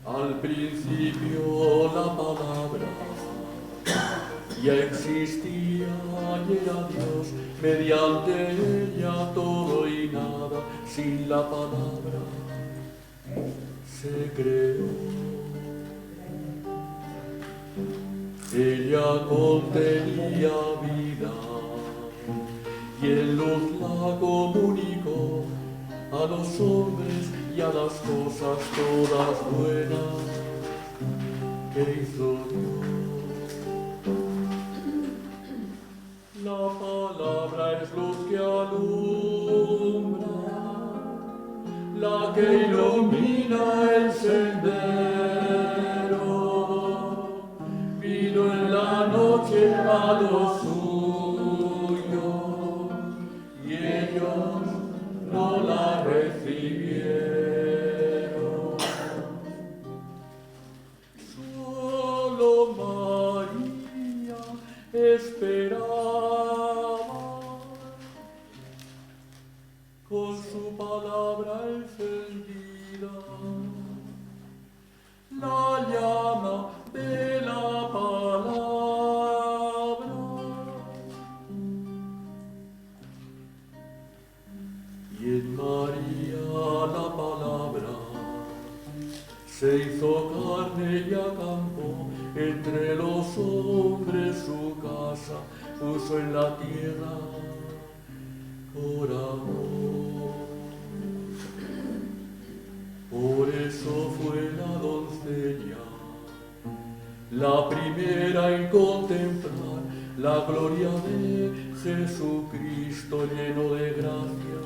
Al principio la palabra ya existía y era Dios, mediante ella todo y nada, sin la palabra se creó. Ella contenía vida y en luz la comunicó a los hombres y a las cosas todas buenas que hizo Dios. La palabra es luz que alumbra, la que ilumina el sendero. Vino en la noche a los suyos y ellos no la recibieron. Solo María esperaba con su palabra encendida la llama de la palabra. Y en María la palabra se hizo carne y acampó entre los hombres, su casa puso en la tierra por amor. Por eso fue la doncella la primera en contemplar la gloria de Jesucristo, lleno de gracia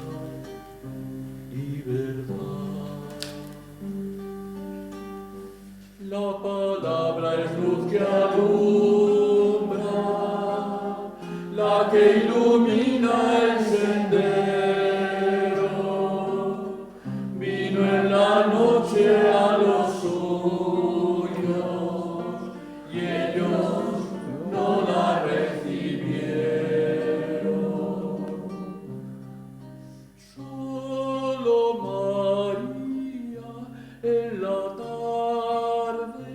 y verdad. La palabra es luz que alumbra, la que ilumina el sendero. Vino en la noche a los suyos y ellos no la recibieron. Solo María en la tarde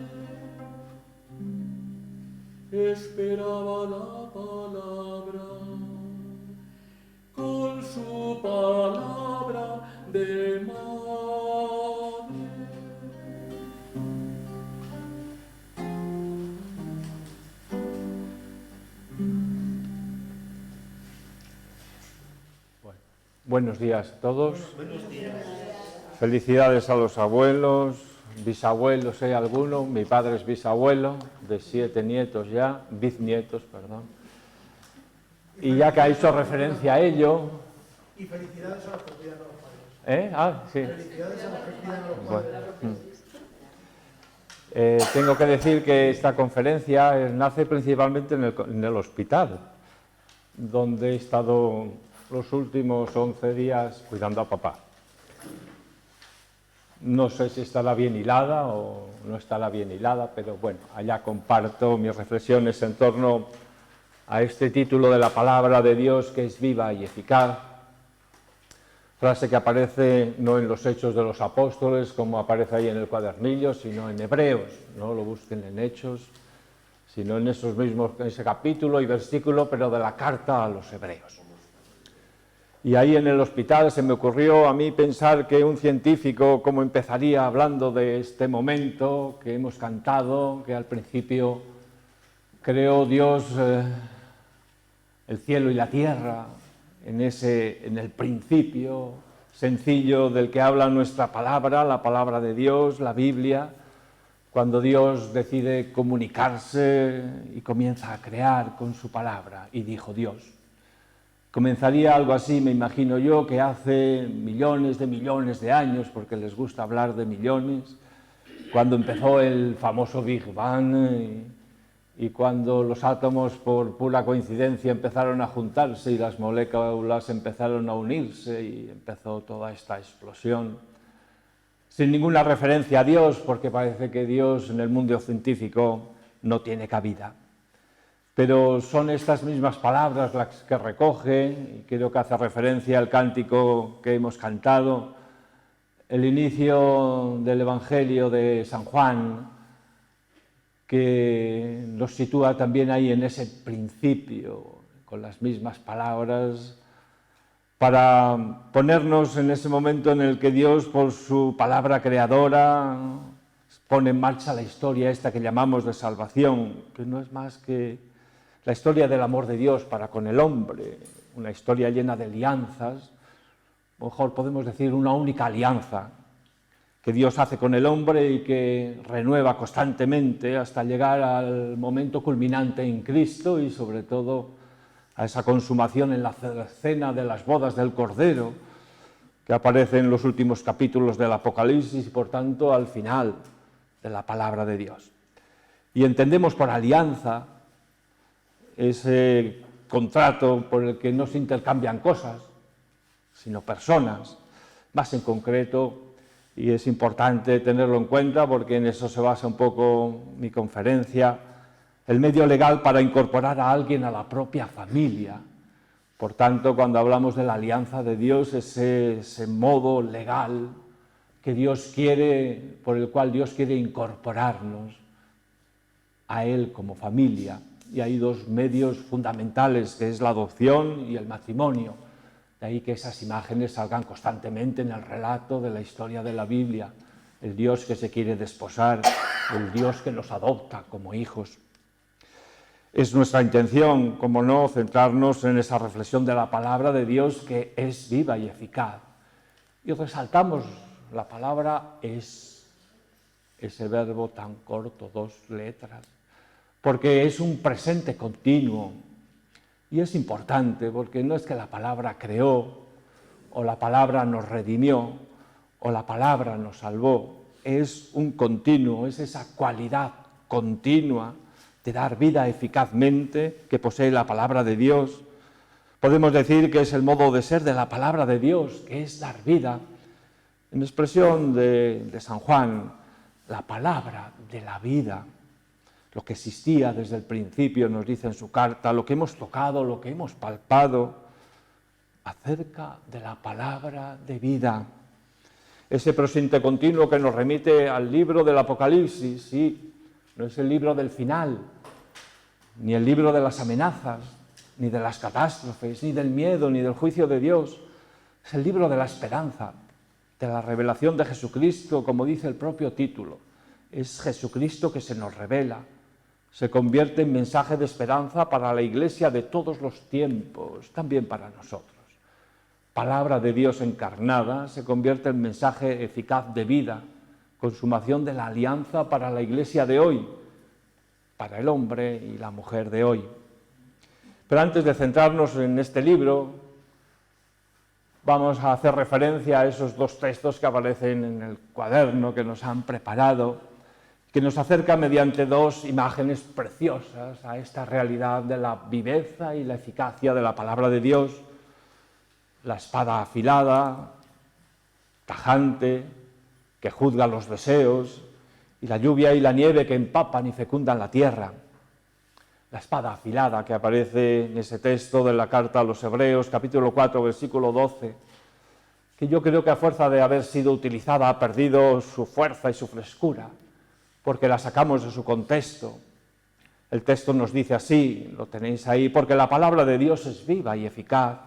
esperaba la palabra, con su palabra de madre. Buenos días a todos. Buenos días. Felicidades a los abuelos, bisabuelos, alguno. Mi padre es bisabuelo, de 7 nietos ya, bisnietos, perdón. Y ya que ha hecho referencia a ello... Y felicidades a los que cuidan a los padres. Sí. Felicidades a los que cuidan a los padres. Tengo que decir que esta conferencia nace principalmente en el hospital, donde he estado los últimos 11 días cuidando a papá. No sé si estará bien hilada o no estará bien hilada, pero bueno, allá comparto mis reflexiones en torno a este título de la palabra de Dios, que es viva y eficaz, frase que aparece no en los Hechos de los Apóstoles, como aparece ahí en el cuadernillo, sino en Hebreos. No lo busquen en Hechos, sino en esos mismos, en ese capítulo y versículo, pero de la carta a los Hebreos. Y ahí en el hospital se me ocurrió a mí pensar que un científico, ¿cómo empezaría hablando de este momento que hemos cantado, que al principio creó Dios el cielo y la tierra, en el principio sencillo del que habla nuestra palabra, la palabra de Dios, la Biblia, cuando Dios decide comunicarse y comienza a crear con su palabra, y dijo Dios. Comenzaría algo así, me imagino yo, que hace millones de años, porque les gusta hablar de millones, cuando empezó el famoso Big Bang y cuando los átomos por pura coincidencia empezaron a juntarse y las moléculas empezaron a unirse y empezó toda esta explosión. Sin ninguna referencia a Dios, porque parece que Dios en el mundo científico no tiene cabida. Pero son estas mismas palabras las que recoge, y creo que hace referencia al cántico que hemos cantado, el inicio del Evangelio de San Juan, que nos sitúa también ahí en ese principio, con las mismas palabras, para ponernos en ese momento en el que Dios, por su palabra creadora, pone en marcha la historia esta que llamamos de salvación, que no es más que la historia del amor de Dios para con el hombre, una historia llena de alianzas, o mejor podemos decir una única alianza que Dios hace con el hombre y que renueva constantemente hasta llegar al momento culminante en Cristo y sobre todo a esa consumación en la cena de las bodas del Cordero, que aparece en los últimos capítulos del Apocalipsis y por tanto al final de la palabra de Dios. Y entendemos por alianza ese contrato por el que no se intercambian cosas, sino personas, más en concreto, y es importante tenerlo en cuenta porque en eso se basa un poco mi conferencia, el medio legal para incorporar a alguien a la propia familia. Por tanto, cuando hablamos de la alianza de Dios, ese modo legal que Dios quiere, por el cual Dios quiere incorporarnos a Él como familia. Y hay dos medios fundamentales, que es la adopción y el matrimonio. De ahí que esas imágenes salgan constantemente en el relato de la historia de la Biblia. El Dios que se quiere desposar, el Dios que los adopta como hijos. Es nuestra intención, como no, centrarnos en esa reflexión de la palabra de Dios que es viva y eficaz. Y resaltamos la palabra es, ese verbo tan corto, 2 letras, porque es un presente continuo. Y es importante porque no es que la palabra creó, o la palabra nos redimió, o la palabra nos salvó. Es un continuo, es esa cualidad continua de dar vida eficazmente que posee la palabra de Dios. Podemos decir que es el modo de ser de la palabra de Dios, que es dar vida. En expresión de San Juan, la palabra de la vida. Lo que existía desde el principio, nos dice en su carta, lo que hemos tocado, lo que hemos palpado, acerca de la palabra de vida. Ese presente continuo que nos remite al libro del Apocalipsis, sí, no es el libro del final, ni el libro de las amenazas, ni de las catástrofes, ni del miedo, ni del juicio de Dios. Es el libro de la esperanza, de la revelación de Jesucristo, como dice el propio título. Es Jesucristo que se nos revela. Se convierte en mensaje de esperanza para la Iglesia de todos los tiempos, también para nosotros. Palabra de Dios encarnada se convierte en mensaje eficaz de vida, consumación de la alianza para la Iglesia de hoy, para el hombre y la mujer de hoy. Pero antes de centrarnos en este libro, vamos a hacer referencia a esos 2 textos que aparecen en el cuaderno que nos han preparado, que nos acerca mediante 2 imágenes preciosas a esta realidad de la viveza y la eficacia de la palabra de Dios. La espada afilada, tajante, que juzga los deseos, y la lluvia y la nieve que empapan y fecundan la tierra. La espada afilada que aparece en ese texto de la carta a los Hebreos, capítulo 4, versículo 12, que yo creo que a fuerza de haber sido utilizada ha perdido su fuerza y su frescura, porque la sacamos de su contexto. El texto nos dice así, lo tenéis ahí, porque la palabra de Dios es viva y eficaz,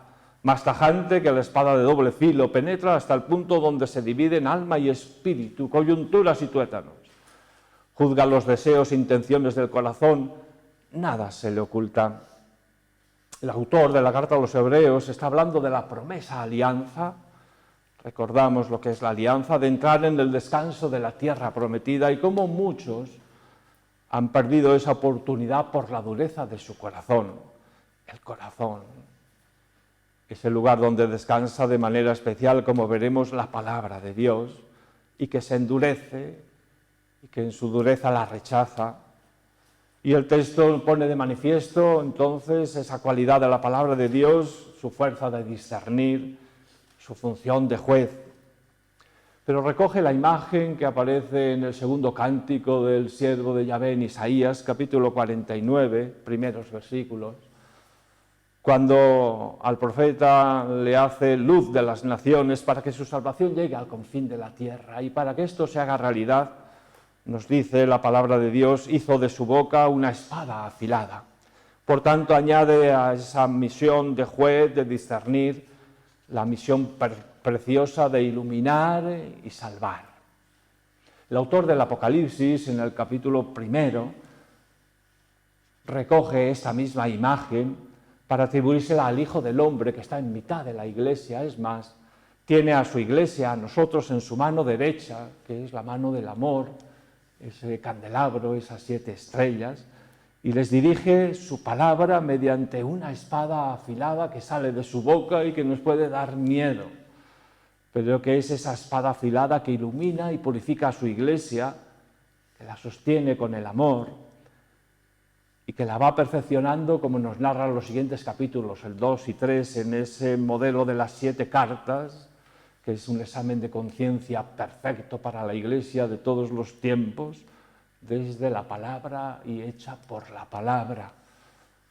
más tajante que la espada de doble filo, penetra hasta el punto donde se dividen alma y espíritu, coyunturas y tuétanos. Juzga los deseos e intenciones del corazón, nada se le oculta. El autor de la carta a los Hebreos está hablando de la promesa alianza. Recordamos lo que es la alianza, de entrar en el descanso de la tierra prometida y cómo muchos han perdido esa oportunidad por la dureza de su corazón. El corazón, ese lugar donde descansa de manera especial, como veremos, la palabra de Dios, y que se endurece, y que en su dureza la rechaza. Y el texto pone de manifiesto entonces esa cualidad de la palabra de Dios, su fuerza de discernir, su función de juez. Pero recoge la imagen que aparece en el segundo cántico del siervo de Yahvé en Isaías, capítulo 49, primeros versículos, cuando al profeta le hace luz de las naciones para que su salvación llegue al confín de la tierra, y para que esto se haga realidad, nos dice la palabra de Dios, hizo de su boca una espada afilada. Por tanto, añade a esa misión de juez, de discernir, la misión preciosa de iluminar y salvar. El autor del Apocalipsis, en el capítulo 1, recoge esta misma imagen para atribuírsela al Hijo del Hombre, que está en mitad de la Iglesia. Es más, tiene a su Iglesia, a nosotros, en su mano derecha, que es la mano del amor, ese candelabro, esas 7 estrellas, y les dirige su palabra mediante una espada afilada que sale de su boca y que nos puede dar miedo, pero que es esa espada afilada que ilumina y purifica a su Iglesia, que la sostiene con el amor y que la va perfeccionando, como nos narran los siguientes capítulos, el 2 y 3, en ese modelo de las 7 cartas, que es un examen de conciencia perfecto para la Iglesia de todos los tiempos, desde la palabra y hecha por la palabra,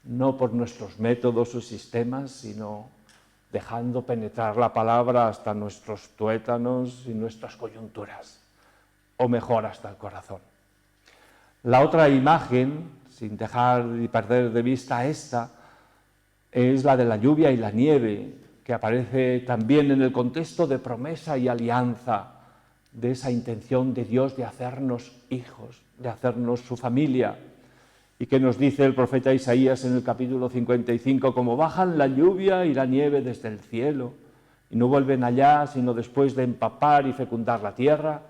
no por nuestros métodos o sistemas, sino dejando penetrar la palabra hasta nuestros tuétanos y nuestras coyunturas, o mejor, hasta el corazón. La otra imagen, sin dejar de perder de vista esta, es la de la lluvia y la nieve, que aparece también en el contexto de promesa y alianza, de esa intención de Dios de hacernos hijos, de hacernos su familia, y que nos dice el profeta Isaías en el capítulo 55, como bajan la lluvia y la nieve desde el cielo, y no vuelven allá sino después de empapar y fecundar la tierra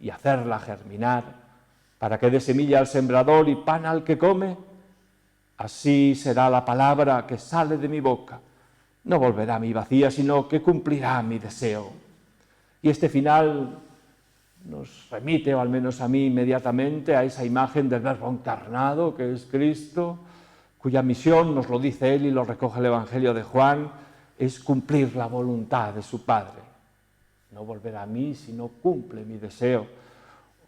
y hacerla germinar, para que dé semilla al sembrador y pan al que come, así será la palabra que sale de mi boca. No volverá a mí vacía, sino que cumplirá mi deseo. Y este final nos remite, o al menos a mí inmediatamente, a esa imagen del Verbo encarnado, que es Cristo, cuya misión, nos lo dice él y lo recoge el Evangelio de Juan, es cumplir la voluntad de su Padre. No volverá a mí, sino cumple mi deseo.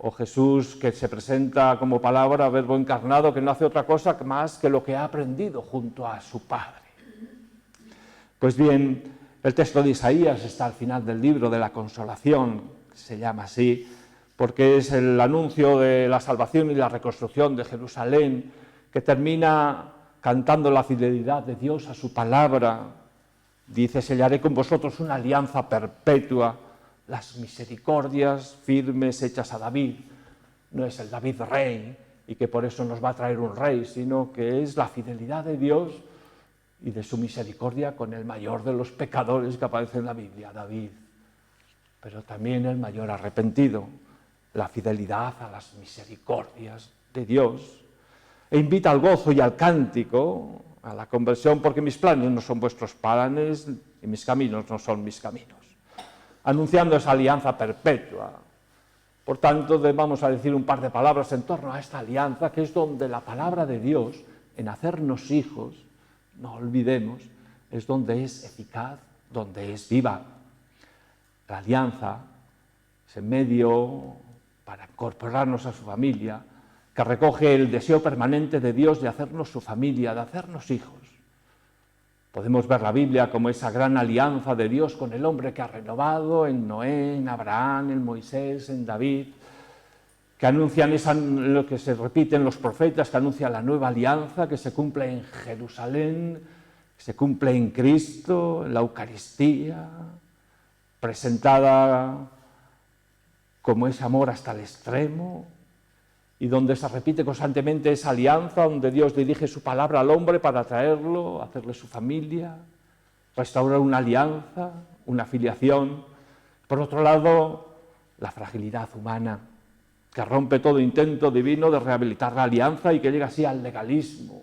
O Jesús, que se presenta como palabra, Verbo encarnado, que no hace otra cosa más que lo que ha aprendido junto a su Padre. Pues bien, el texto de Isaías está al final del libro de la consolación, se llama así, porque es el anuncio de la salvación y la reconstrucción de Jerusalén, que termina cantando la fidelidad de Dios a su palabra. Dice, sellaré con vosotros una alianza perpetua, las misericordias firmes hechas a David. No es el David rey, y que por eso nos va a traer un rey, sino que es la fidelidad de Dios y de su misericordia con el mayor de los pecadores que aparece en la Biblia, David, pero también el mayor arrepentido, la fidelidad a las misericordias de Dios, e invita al gozo y al cántico, a la conversión, porque mis planes no son vuestros planes y mis caminos no son mis caminos, anunciando esa alianza perpetua. Por tanto, vamos a decir un par de palabras en torno a esta alianza, que es donde la palabra de Dios, en hacernos hijos, no olvidemos, es donde es eficaz, donde es viva. La alianza es el medio para incorporarnos a su familia, que recoge el deseo permanente de Dios de hacernos su familia, de hacernos hijos. Podemos ver la Biblia como esa gran alianza de Dios con el hombre que ha renovado en Noé, en Abraham, en Moisés, en David, que anuncian lo que se repite en los profetas, que anuncia la nueva alianza que se cumple en Jerusalén, que se cumple en Cristo, en la Eucaristía, presentada como ese amor hasta el extremo, y donde se repite constantemente esa alianza, donde Dios dirige su palabra al hombre para traerlo, hacerle su familia, restaurar una alianza, una filiación. Por otro lado, la fragilidad humana, que rompe todo intento divino de rehabilitar la alianza y que llega así al legalismo,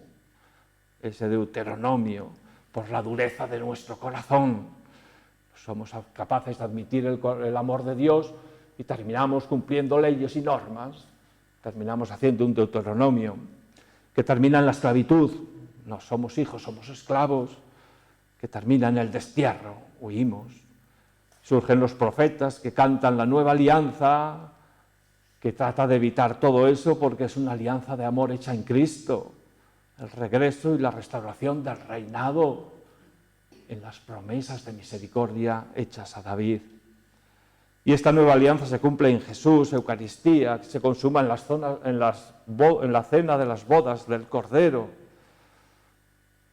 ese Deuteronomio, por la dureza de nuestro corazón. Somos capaces de admitir el amor de Dios y terminamos cumpliendo leyes y normas, terminamos haciendo un Deuteronomio que termina en la esclavitud. No somos hijos, somos esclavos, que termina en el destierro, huimos. Surgen los profetas que cantan la nueva alianza, que trata de evitar todo eso porque es una alianza de amor hecha en Cristo, el regreso y la restauración del reinado en las promesas de misericordia hechas a David. Y esta nueva alianza se cumple en Jesús, Eucaristía, que se consuma en la cena de las bodas del Cordero.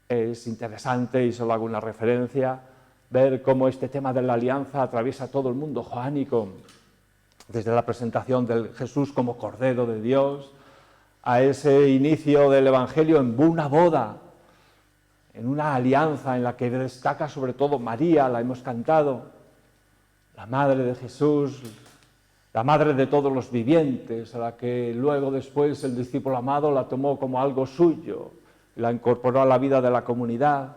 Es interesante, y solo hago una referencia, ver cómo este tema de la alianza atraviesa todo el mundo joánico, desde la presentación de Jesús como Cordero de Dios, a ese inicio del Evangelio en una boda, en una alianza en la que destaca sobre todo María, la hemos cantado, la Madre de Jesús, la Madre de todos los vivientes, a la que luego después el discípulo amado la tomó como algo suyo, la incorporó a la vida de la comunidad,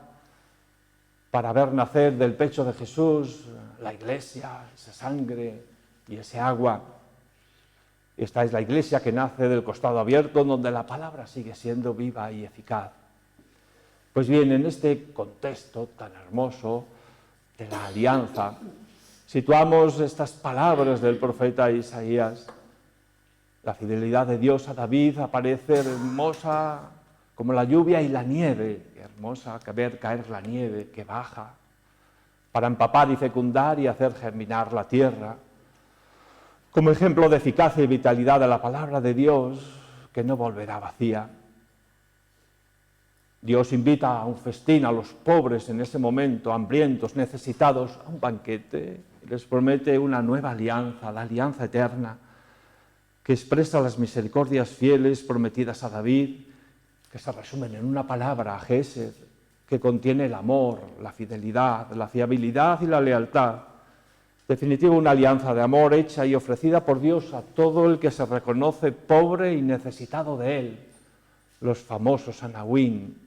para ver nacer del pecho de Jesús la Iglesia, esa sangre y ese agua. Esta es la Iglesia que nace del costado abierto, donde la palabra sigue siendo viva y eficaz. Pues bien, en este contexto tan hermoso de la alianza, situamos estas palabras del profeta Isaías. La fidelidad de Dios a David aparece hermosa como la lluvia y la nieve, hermosa que ver caer la nieve que baja para empapar y fecundar y hacer germinar la tierra, como ejemplo de eficacia y vitalidad de la palabra de Dios que no volverá vacía. Dios invita a un festín a los pobres en ese momento, hambrientos, necesitados, a un banquete, y les promete una nueva alianza, la alianza eterna, que expresa las misericordias fieles prometidas a David, que se resumen en una palabra, Gesed, que contiene el amor, la fidelidad, la fiabilidad y la lealtad. En definitiva, una alianza de amor hecha y ofrecida por Dios a todo el que se reconoce pobre y necesitado de Él. Los famosos Anahuín,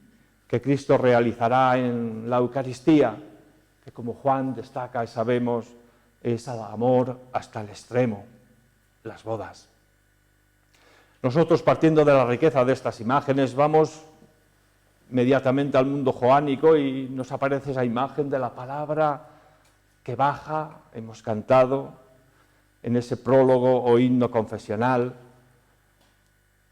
que Cristo realizará en la Eucaristía, que como Juan destaca y sabemos, es el amor hasta el extremo, las bodas. Nosotros, partiendo de la riqueza de estas imágenes, vamos inmediatamente al mundo joánico y nos aparece esa imagen de la palabra que baja, hemos cantado en ese prólogo o himno confesional,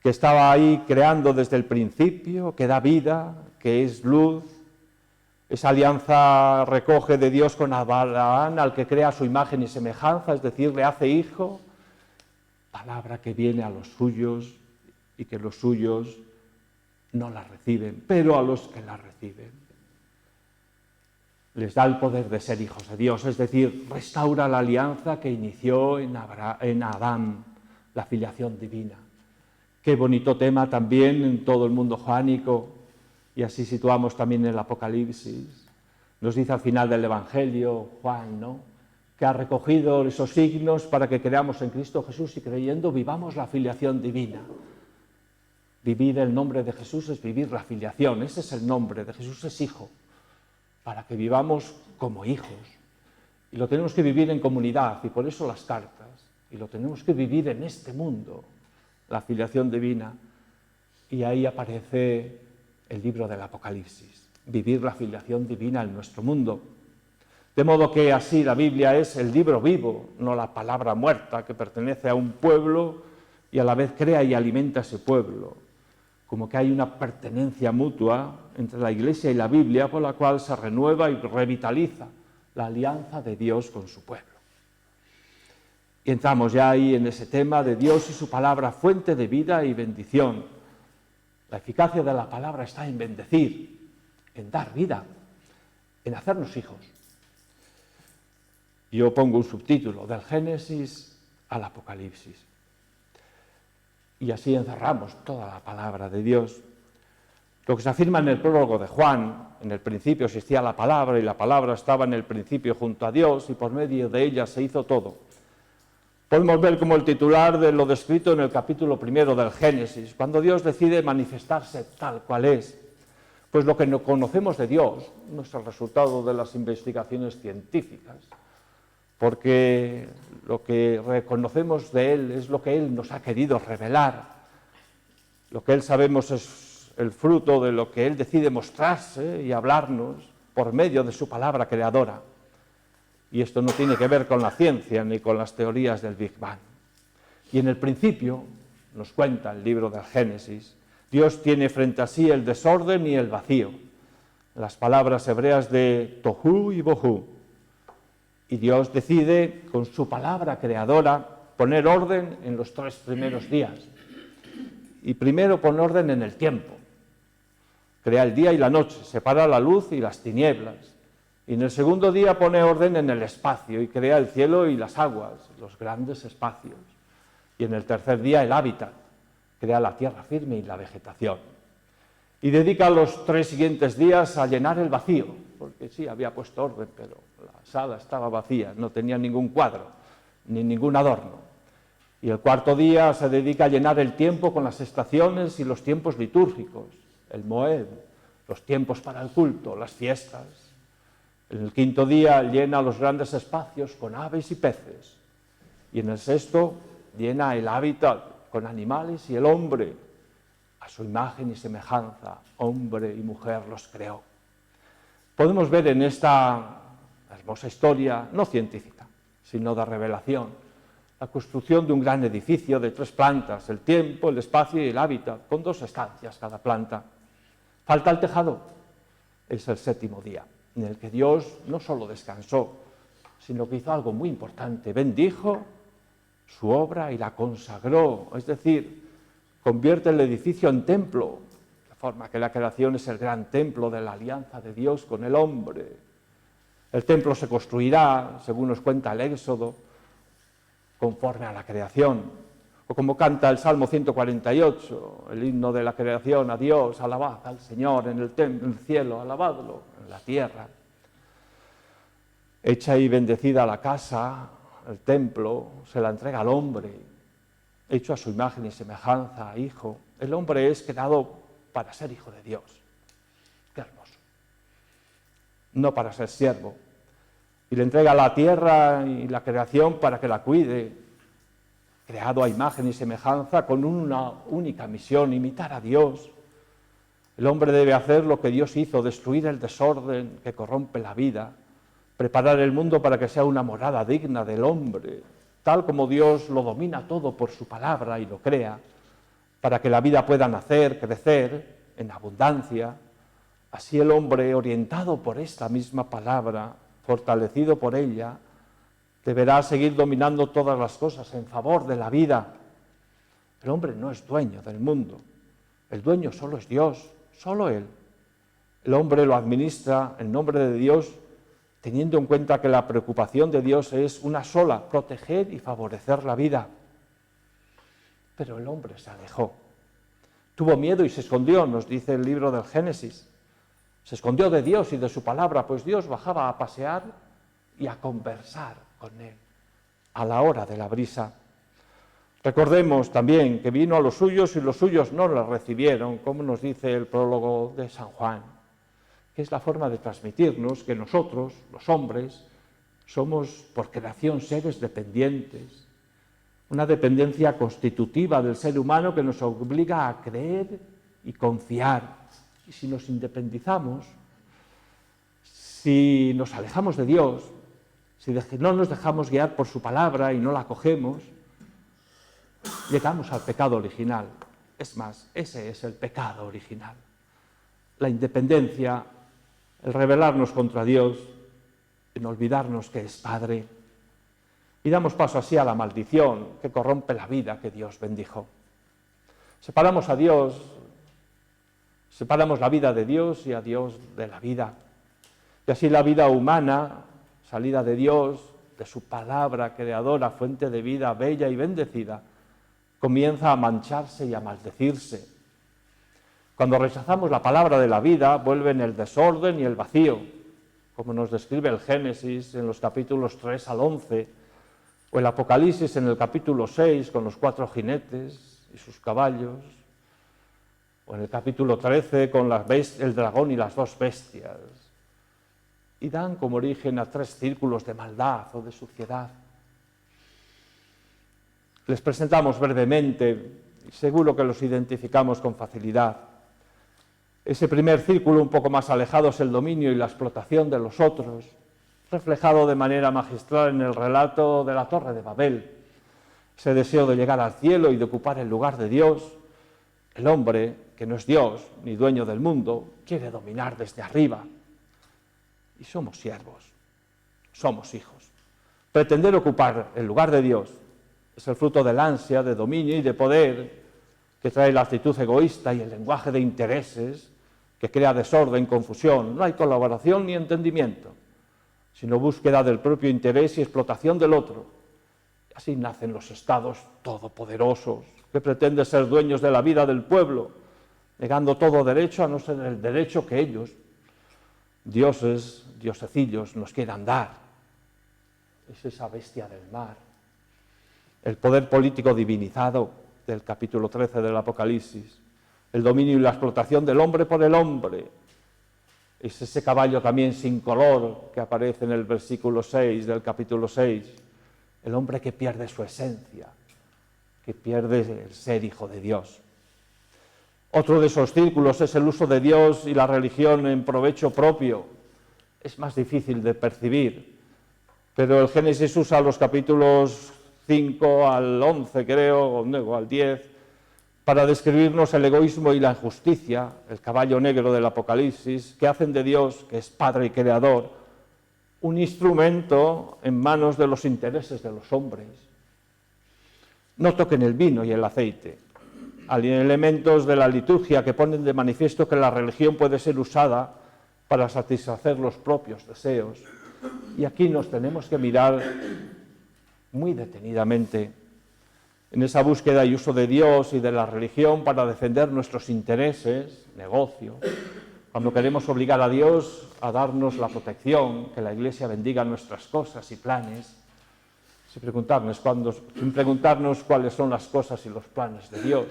que estaba ahí creando desde el principio, que da vida, que es luz. Esa alianza recoge de Dios con Abraham, al que crea su imagen y semejanza, es decir, le hace hijo, palabra que viene a los suyos y que los suyos no la reciben, pero a los que la reciben les da el poder de ser hijos de Dios, es decir, restaura la alianza que inició en Adán, la filiación divina. Qué bonito tema también en todo el mundo joánico, y así situamos también el Apocalipsis. Nos dice al final del Evangelio Juan, ¿no?, que ha recogido esos signos para que creamos en Cristo Jesús y creyendo vivamos la filiación divina. Vivir el nombre de Jesús es vivir la filiación, ese es el nombre de Jesús, es hijo, para que vivamos como hijos. Y lo tenemos que vivir en comunidad, y por eso las cartas, y lo tenemos que vivir en este mundo, la filiación divina. Y ahí aparece el libro del Apocalipsis, vivir la filiación divina en nuestro mundo. De modo que así la Biblia es el libro vivo, no la palabra muerta que pertenece a un pueblo y a la vez crea y alimenta ese pueblo. Como que hay una pertenencia mutua entre la Iglesia y la Biblia por la cual se renueva y revitaliza la alianza de Dios con su pueblo. Y entramos ya ahí en ese tema de Dios y su palabra, fuente de vida y bendición. La eficacia de la palabra está en bendecir, en dar vida, en hacernos hijos. Yo pongo un subtítulo, del Génesis al Apocalipsis. Y así encerramos toda la palabra de Dios. Lo que se afirma en el prólogo de Juan, en el principio existía la palabra y la palabra estaba en el principio junto a Dios y por medio de ella se hizo todo. Podemos ver como el titular de lo descrito en el capítulo 1 del Génesis, cuando Dios decide manifestarse tal cual es. Pues lo que no conocemos de Dios no es el resultado de las investigaciones científicas, porque lo que reconocemos de Él es lo que Él nos ha querido revelar. Lo que Él sabemos es el fruto de lo que Él decide mostrarse y hablarnos por medio de su palabra creadora. Y esto no tiene que ver con la ciencia ni con las teorías del Big Bang. Y en el principio, nos cuenta el libro del Génesis, Dios tiene frente a sí el desorden y el vacío. las palabras hebreas de tohu y bohu. Y Dios decide, con su palabra creadora, poner orden en los 3 primeros días. Y primero pone orden en el tiempo. Crea el día y la noche, separa la luz y las tinieblas. Y en el segundo día pone orden en el espacio y crea el cielo y las aguas, los grandes espacios. Y en el tercer día el hábitat, crea la tierra firme y la vegetación. Y dedica los 3 siguientes días a llenar el vacío, porque sí, había puesto orden, pero la sala estaba vacía, no tenía ningún cuadro, ni ningún adorno. Y el cuarto día se dedica a llenar el tiempo con las estaciones y los tiempos litúrgicos, el Moed, los tiempos para el culto, las fiestas. En el quinto día llena los grandes espacios con aves y peces. Y en el sexto llena el hábitat con animales y el hombre. A su imagen y semejanza, hombre y mujer los creó. Podemos ver en esta hermosa historia, no científica, sino de revelación, la construcción de un gran edificio de 3 plantas, el tiempo, el espacio y el hábitat, con 2 estancias cada planta. Falta el tejado, es el 7º día, en el que Dios no solo descansó, sino que hizo algo muy importante, bendijo su obra y la consagró, es decir, convierte el edificio en templo, de forma que la creación es el gran templo de la alianza de Dios con el hombre. El templo se construirá, según nos cuenta el Éxodo, conforme a la creación. O como canta el Salmo 148, el himno de la creación, a Dios, alabad al Señor en el cielo, alabadlo en la tierra. Hecha y bendecida la casa, el templo, se la entrega al hombre, hecho a su imagen y semejanza, hijo. El hombre es creado para ser hijo de Dios. Qué hermoso. No para ser siervo. Y le entrega la tierra y la creación para que la cuide, creado a imagen y semejanza con una única misión, imitar a Dios. El hombre debe hacer lo que Dios hizo, destruir el desorden que corrompe la vida, preparar el mundo para que sea una morada digna del hombre, tal como Dios lo domina todo por su palabra y lo crea, para que la vida pueda nacer, crecer en abundancia. Así el hombre, orientado por esta misma palabra, fortalecido por ella, deberá seguir dominando todas las cosas en favor de la vida. El hombre no es dueño del mundo, el dueño solo es Dios, solo Él. El hombre lo administra en nombre de Dios, teniendo en cuenta que la preocupación de Dios es una sola, proteger y favorecer la vida. Pero el hombre se alejó. Tuvo miedo y se escondió, nos dice el libro del Génesis. Se escondió de Dios y de su palabra, pues Dios bajaba a pasear y a conversar con él a la hora de la brisa. Recordemos también que vino a los suyos y los suyos no le recibieron, como nos dice el prólogo de San Juan, que es la forma de transmitirnos que nosotros, los hombres, somos por creación seres dependientes, una dependencia constitutiva del ser humano que nos obliga a creer y confiar. Y si nos independizamos, si nos alejamos de Dios, si no nos dejamos guiar por su palabra y no la acogemos, llegamos al pecado original. Es más, ese es el pecado original. La independencia, el rebelarnos contra Dios, en olvidarnos que es Padre, y damos paso así a la maldición que corrompe la vida que Dios bendijo. Separamos a Dios, separamos la vida de Dios y a Dios de la vida. Y así la vida humana, salida de Dios, de su palabra creadora, fuente de vida bella y bendecida, comienza a mancharse y a maldecirse. Cuando rechazamos la palabra de la vida, vuelven el desorden y el vacío, como nos describe el Génesis en los capítulos 3 al 11, o el Apocalipsis en el capítulo 6 con los 4 jinetes y sus caballos, o en el capítulo 13 con el dragón y las 2 bestias, y dan como origen a 3 círculos de maldad o de suciedad. Les presentamos brevemente, y seguro que los identificamos con facilidad. Ese primer círculo, un poco más alejado, es el dominio y la explotación de los otros, reflejado de manera magistral en el relato de la Torre de Babel. Ese deseo de llegar al cielo y de ocupar el lugar de Dios, El hombre, que no es Dios ni dueño del mundo, quiere dominar desde arriba. Y somos siervos, somos hijos. Pretender ocupar el lugar de Dios es el fruto del ansia de dominio y de poder que trae la actitud egoísta y el lenguaje de intereses que crea desorden, confusión. No hay colaboración ni entendimiento, sino búsqueda del propio interés y explotación del otro. Así nacen los estados todopoderosos que pretenden ser dueños de la vida del pueblo, negando todo derecho a no ser el derecho que ellos, diosecillos, nos quieran dar. Es esa bestia del mar. El poder político divinizado del capítulo 13 del Apocalipsis. El dominio y la explotación del hombre por el hombre. Es ese caballo también sin color que aparece en el versículo 6 del capítulo 6. El hombre que pierde su esencia, que pierde el ser hijo de Dios. Otro de esos círculos es el uso de Dios y la religión en provecho propio. Es más difícil de percibir, pero el Génesis usa los capítulos 5 al 11, creo, o al 10, para describirnos el egoísmo y la injusticia, el caballo negro del Apocalipsis, que hacen de Dios, que es Padre y Creador, un instrumento en manos de los intereses de los hombres. No toquen el vino y el aceite. Hay elementos de la liturgia que ponen de manifiesto que la religión puede ser usada para satisfacer los propios deseos. Y aquí nos tenemos que mirar muy detenidamente en esa búsqueda y uso de Dios y de la religión para defender nuestros intereses, negocio, cuando queremos obligar a Dios a darnos la protección, que la Iglesia bendiga nuestras cosas y planes, sin preguntarnos cuáles son las cosas y los planes de Dios.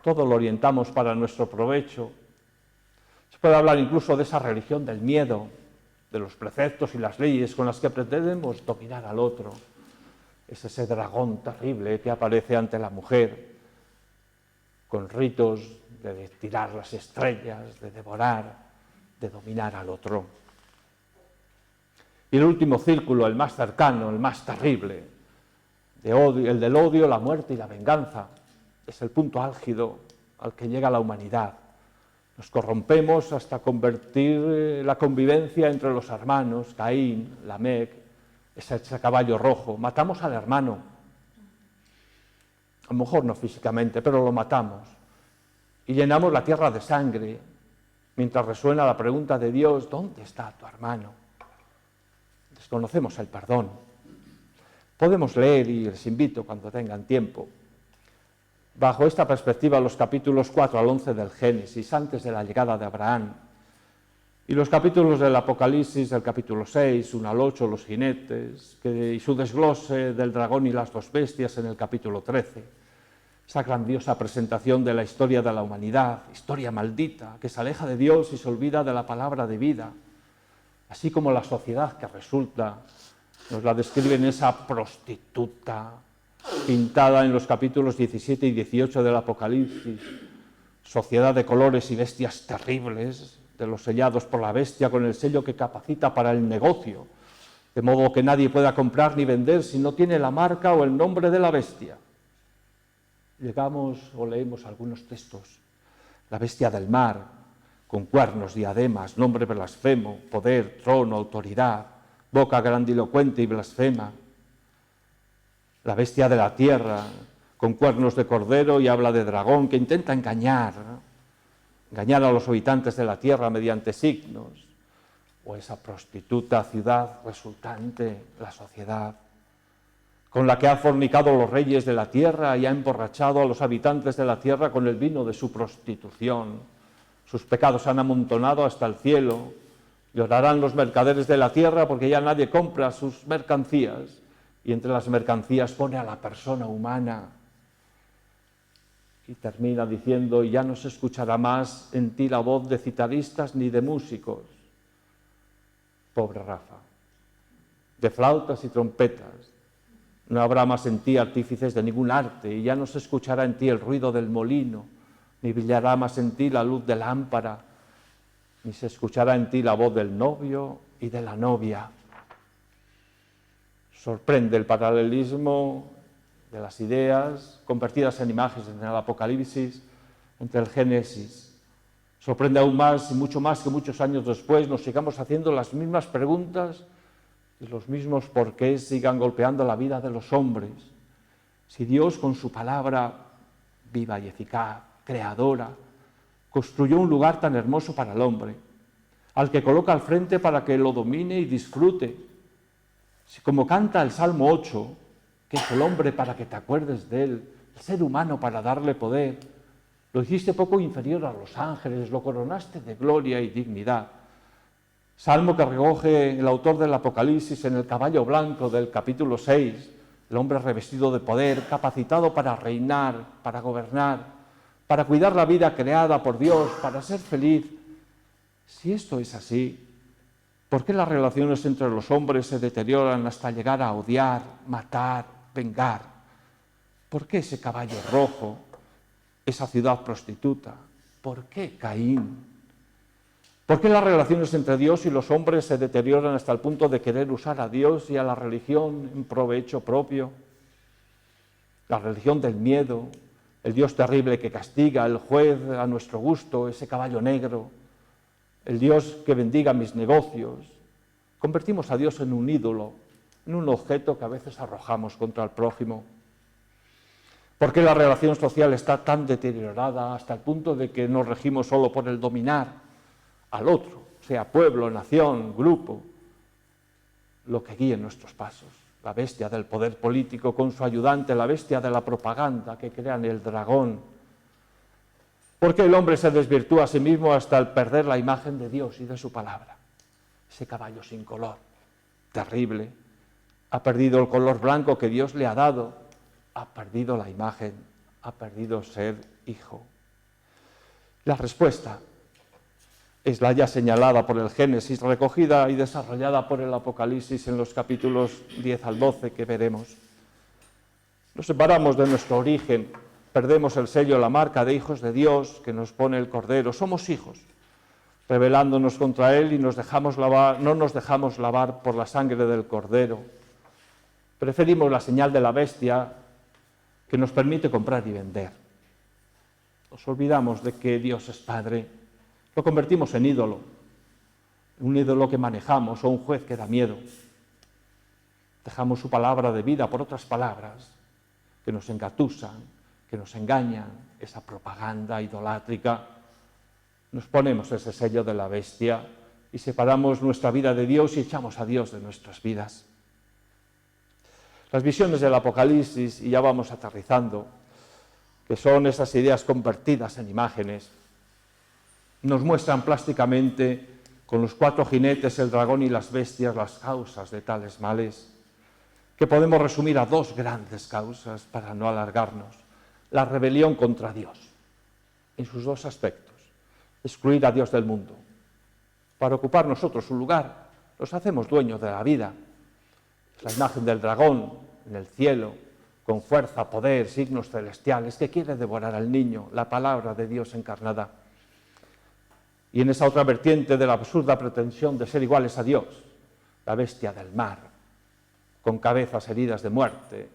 Todo lo orientamos para nuestro provecho. Se puede hablar incluso de esa religión del miedo, de los preceptos y las leyes con las que pretendemos dominar al otro. Es ese dragón terrible que aparece ante la mujer, con ritos de tirar las estrellas, de devorar, de dominar al otro. Y el último círculo, el más cercano, el más terrible, el del odio, la muerte y la venganza, es el punto álgido al que llega la humanidad. Nos corrompemos hasta convertir la convivencia entre los hermanos, Caín, Lamec, ese caballo rojo. Matamos al hermano. A lo mejor no físicamente, pero lo matamos. Y llenamos la tierra de sangre, mientras resuena la pregunta de Dios, ¿dónde está tu hermano? Desconocemos el perdón. Podemos leer, y les invito cuando tengan tiempo, bajo esta perspectiva los capítulos 4 al 11 del Génesis, antes de la llegada de Abraham, y los capítulos del Apocalipsis, el capítulo 6, 1 al 8, los jinetes, y su desglose del dragón y las dos bestias en el capítulo 13. Esa grandiosa presentación de la historia de la humanidad, historia maldita, que se aleja de Dios y se olvida de la palabra de vida, así como la sociedad que resulta, nos la describen esa prostituta, pintada en los capítulos 17 y 18 del Apocalipsis, sociedad de colores y bestias terribles, de los sellados por la bestia con el sello que capacita para el negocio, de modo que nadie pueda comprar ni vender si no tiene la marca o el nombre de la bestia. Llegamos o leemos algunos textos. La bestia del mar, con cuernos, diademas, nombre blasfemo, poder, trono, autoridad, boca grandilocuente y blasfema. La bestia de la tierra, con cuernos de cordero y habla de dragón, que intenta engañar a los habitantes de la tierra mediante signos, o esa prostituta ciudad resultante, la sociedad, con la que ha fornicado los reyes de la tierra y ha emborrachado a los habitantes de la tierra con el vino de su prostitución. Sus pecados han amontonado hasta el cielo. Llorarán los mercaderes de la tierra porque ya nadie compra sus mercancías, y entre las mercancías pone a la persona humana. Y termina diciendo, y ya no se escuchará más en ti la voz de citaristas ni de músicos. Pobre Rafa. De flautas y trompetas. No habrá más en ti artífices de ningún arte, y ya no se escuchará en ti el ruido del molino, ni brillará más en ti la luz de la lámpara, ni se escuchará en ti la voz del novio y de la novia. Sorprende el paralelismo de las ideas convertidas en imágenes en el Apocalipsis entre el Génesis. Sorprende aún más y mucho más que muchos años después nos sigamos haciendo las mismas preguntas y los mismos porqués sigan golpeando la vida de los hombres. Si Dios, con su palabra viva y eficaz, creadora, construyó un lugar tan hermoso para el hombre, al que coloca al frente para que lo domine y disfrute, si como canta el Salmo 8, que es el hombre para que te acuerdes de él, el ser humano para darle poder, lo hiciste poco inferior a los ángeles, lo coronaste de gloria y dignidad. Salmo que recoge el autor del Apocalipsis en el caballo blanco del capítulo 6, el hombre revestido de poder, capacitado para reinar, para gobernar, para cuidar la vida creada por Dios, para ser feliz. Si esto es así, ¿por qué las relaciones entre los hombres se deterioran hasta llegar a odiar, matar, vengar? ¿Por qué ese caballo rojo, esa ciudad prostituta? ¿Por qué Caín? ¿Por qué las relaciones entre Dios y los hombres se deterioran hasta el punto de querer usar a Dios y a la religión en provecho propio? La religión del miedo, el Dios terrible que castiga, el juez a nuestro gusto, ese caballo negro, el Dios que bendiga mis negocios. Convertimos a Dios en un ídolo, en un objeto que a veces arrojamos contra el prójimo. ¿Por qué la relación social está tan deteriorada hasta el punto de que nos regimos solo por el dominar al otro, sea pueblo, nación, grupo, lo que guíe nuestros pasos? La bestia del poder político con su ayudante, la bestia de la propaganda que crean el dragón. ¿Por qué el hombre se desvirtúa a sí mismo hasta el perder la imagen de Dios y de su palabra? Ese caballo sin color, terrible, ha perdido el color blanco que Dios le ha dado, ha perdido la imagen, ha perdido ser hijo. La respuesta es la ya señalada por el Génesis, recogida y desarrollada por el Apocalipsis en los capítulos 10 al 12 que veremos. Nos separamos de nuestro origen, perdemos el sello, la marca de hijos de Dios que nos pone el Cordero. Somos hijos, rebelándonos contra Él y no nos dejamos lavar por la sangre del Cordero. Preferimos la señal de la bestia que nos permite comprar y vender. Nos olvidamos de que Dios es Padre. Lo convertimos en ídolo, un ídolo que manejamos o un juez que da miedo. Dejamos su palabra de vida por otras palabras que nos engatusan, que nos engañan, esa propaganda idolátrica. Nos ponemos ese sello de la bestia y separamos nuestra vida de Dios y echamos a Dios de nuestras vidas. Las visiones del Apocalipsis, y ya vamos aterrizando, que son esas ideas convertidas en imágenes, nos muestran plásticamente con los 4 jinetes, el dragón y las bestias, las causas de tales males, que podemos resumir a 2 grandes causas para no alargarnos. La rebelión contra Dios, en sus 2 aspectos. Excluir a Dios del mundo. Para ocupar nosotros su lugar, nos hacemos dueños de la vida. La imagen del dragón en el cielo, con fuerza, poder, signos celestiales, que quiere devorar al niño, la palabra de Dios encarnada. Y en esa otra vertiente de la absurda pretensión de ser iguales a Dios, la bestia del mar, con cabezas heridas de muerte,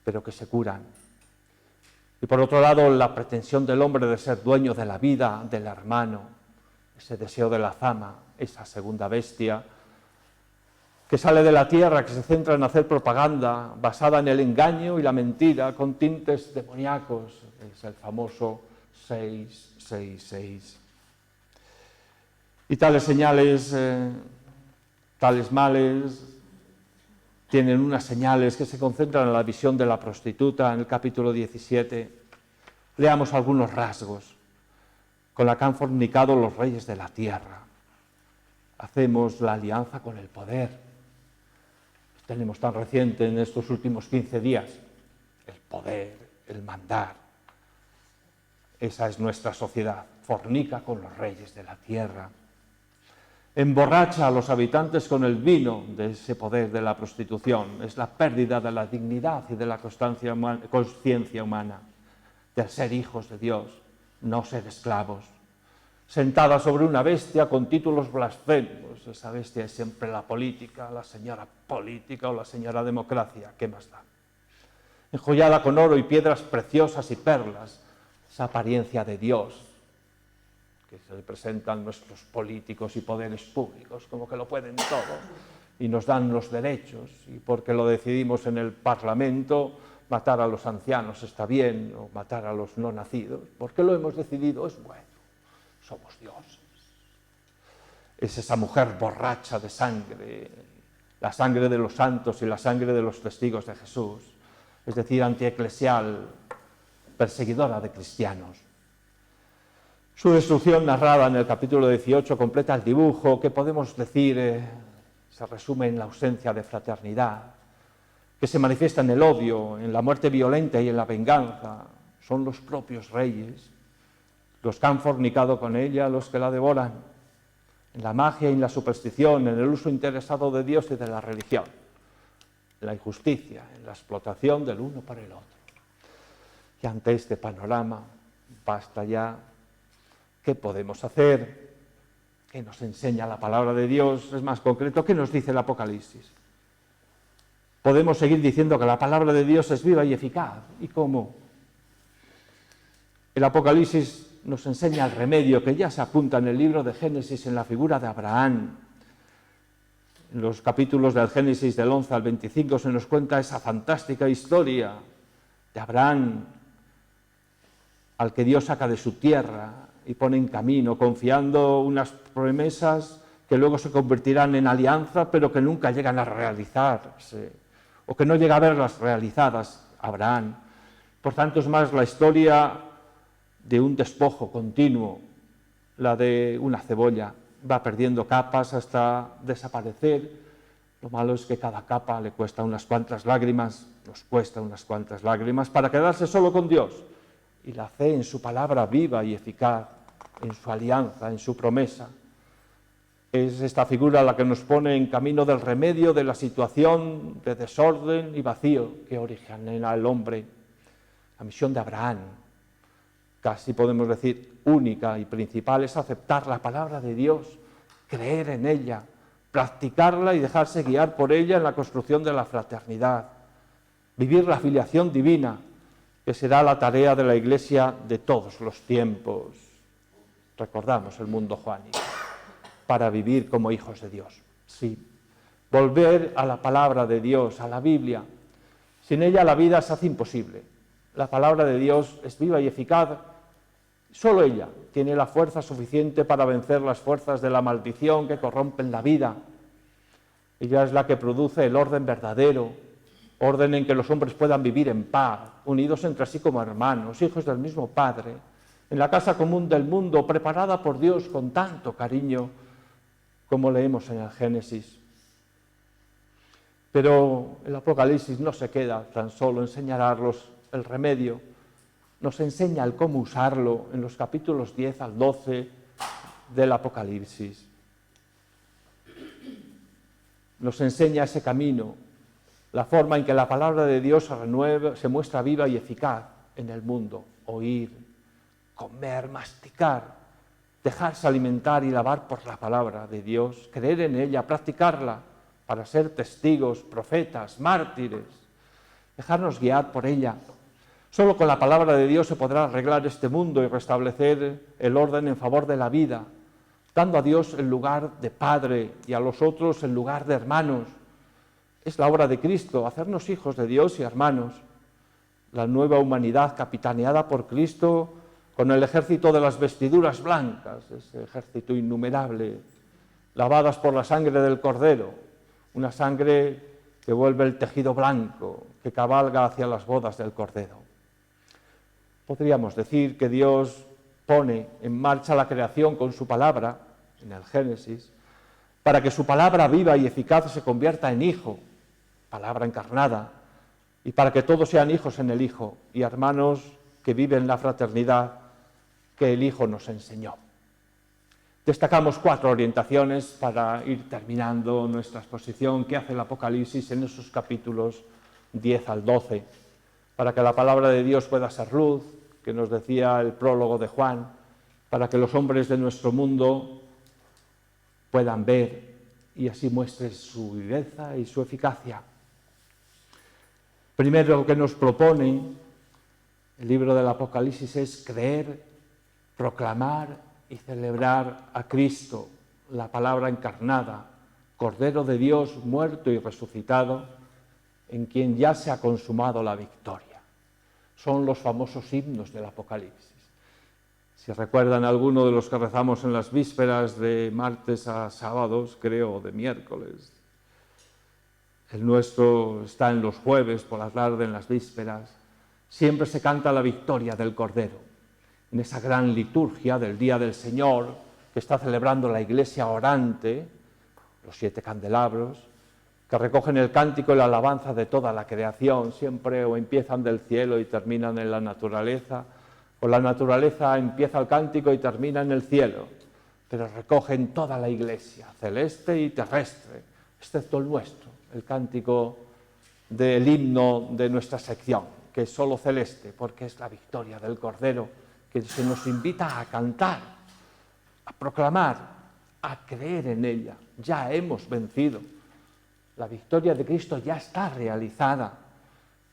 pero que se curan. Y por otro lado, la pretensión del hombre de ser dueño de la vida, del hermano, ese deseo de la fama, esa segunda bestia, que sale de la tierra, que se centra en hacer propaganda basada en el engaño y la mentira, con tintes demoníacos, es el famoso 666. Y tales señales, tales males, tienen unas señales que se concentran en la visión de la prostituta en el capítulo 17. Leamos algunos rasgos con la que han fornicado los reyes de la tierra. Hacemos la alianza con el poder. Tenemos tan reciente en estos últimos 15 días el poder, el mandar. Esa es nuestra sociedad, fornica con los reyes de la tierra. Emborracha a los habitantes con el vino de ese poder de la prostitución. Es la pérdida de la dignidad y de la consciencia humana, del ser hijos de Dios, no ser esclavos. Sentada sobre una bestia con títulos blasfemos. Esa bestia es siempre la política, la señora política o la señora democracia. ¿Qué más da? Enjollada con oro y piedras preciosas y perlas. esa apariencia de Dios que se le presentan nuestros políticos y poderes públicos, como que lo pueden todo y nos dan los derechos, y porque lo decidimos en el Parlamento, matar a los ancianos está bien, o matar a los no nacidos, porque lo hemos decidido, es bueno, somos dioses. Es esa mujer borracha de sangre, la sangre de los santos y la sangre de los testigos de Jesús, es decir, antieclesial, perseguidora de cristianos. Su destrucción narrada en el capítulo 18 completa el dibujo que podemos decir se resume en la ausencia de fraternidad, que se manifiesta en el odio, en la muerte violenta y en la venganza. Son los propios reyes, los que han fornicado con ella, los que la devoran, en la magia y en la superstición, en el uso interesado de Dios y de la religión, en la injusticia, en la explotación del uno por el otro. Y ante este panorama, basta ya. ¿Qué podemos hacer? ¿Qué nos enseña la palabra de Dios? Es más concreto, ¿qué nos dice el Apocalipsis? Podemos seguir diciendo que la palabra de Dios es viva y eficaz. ¿Y cómo? El Apocalipsis nos enseña el remedio que ya se apunta en el libro de Génesis en la figura de Abraham. En los capítulos del Génesis del 11 al 25 se nos cuenta esa fantástica historia de Abraham, al que Dios saca de su tierra y pone en camino, confiando unas promesas que luego se convertirán en alianza, pero que nunca llegan a realizarse, o que no llega a verlas realizadas Abraham. Por tanto, es más la historia de un despojo continuo, la de una cebolla. Va perdiendo capas hasta desaparecer. Lo malo es que cada capa le cuesta unas cuantas lágrimas, nos cuesta unas cuantas lágrimas, para quedarse solo con Dios. Y la fe en su palabra viva y eficaz, en su alianza, en su promesa. Es esta figura la que nos pone en camino del remedio de la situación de desorden y vacío que origina el hombre. La misión de Abraham, casi podemos decir única y principal, es aceptar la palabra de Dios, creer en ella, practicarla y dejarse guiar por ella en la construcción de la fraternidad, vivir la filiación divina, que será la tarea de la Iglesia de todos los tiempos. Recordamos el mundo juánico, para vivir como hijos de Dios. Sí, volver a la palabra de Dios, a la Biblia. Sin ella la vida se hace imposible. La palabra de Dios es viva y eficaz. Solo ella tiene la fuerza suficiente para vencer las fuerzas de la maldición que corrompen la vida. Ella es la que produce el orden verdadero, orden en que los hombres puedan vivir en paz, unidos entre sí como hermanos, hijos del mismo Padre, en la casa común del mundo, preparada por Dios con tanto cariño, como leemos en el Génesis. Pero el Apocalipsis no se queda tan solo en señalarnos el remedio, nos enseña el cómo usarlo en los capítulos 10 al 12 del Apocalipsis. Nos enseña ese camino, la forma en que la palabra de Dios se renueva, se muestra viva y eficaz en el mundo. Oír, comer, masticar, dejarse alimentar y lavar por la palabra de Dios, creer en ella, practicarla para ser testigos, profetas, mártires, dejarnos guiar por ella. Solo con la palabra de Dios se podrá arreglar este mundo y restablecer el orden en favor de la vida, dando a Dios el lugar de Padre y a los otros el lugar de hermanos. Es la obra de Cristo, hacernos hijos de Dios y hermanos. La nueva humanidad capitaneada por Cristo con el ejército de las vestiduras blancas, ese ejército innumerable, lavadas por la sangre del Cordero, una sangre que vuelve el tejido blanco, que cabalga hacia las bodas del Cordero. Podríamos decir que Dios pone en marcha la creación con su palabra, en el Génesis, para que su palabra viva y eficaz se convierta en hijo, palabra encarnada, y para que todos sean hijos en el Hijo y hermanos que viven la fraternidad que el Hijo nos enseñó. Destacamos 4 orientaciones para ir terminando nuestra exposición que hace el Apocalipsis en esos capítulos 10 al 12, para que la palabra de Dios pueda ser luz, que nos decía el prólogo de Juan, para que los hombres de nuestro mundo puedan ver y así muestre su viveza y su eficacia. Primero, que nos propone El libro del Apocalipsis es creer, proclamar y celebrar a Cristo, la palabra encarnada, Cordero de Dios muerto y resucitado, en quien ya se ha consumado la victoria. Son los famosos himnos del Apocalipsis. Si recuerdan alguno de los que rezamos en las vísperas de martes a sábados, creo, o de miércoles. El nuestro está en los jueves por la tarde, en las vísperas. Siempre se canta la victoria del Cordero. En esa gran liturgia del Día del Señor que está celebrando la Iglesia orante, los 7 candelabros, que recogen el cántico y la alabanza de toda la creación, siempre o empiezan del cielo y terminan en la naturaleza, o la naturaleza empieza el cántico y termina en el cielo, pero recogen toda la Iglesia, celeste y terrestre, excepto el nuestro, el cántico del himno de nuestra sección, que es solo celeste, porque es la victoria del Cordero, que se nos invita a cantar, a proclamar, a creer en ella. Ya hemos vencido. La victoria de Cristo ya está realizada.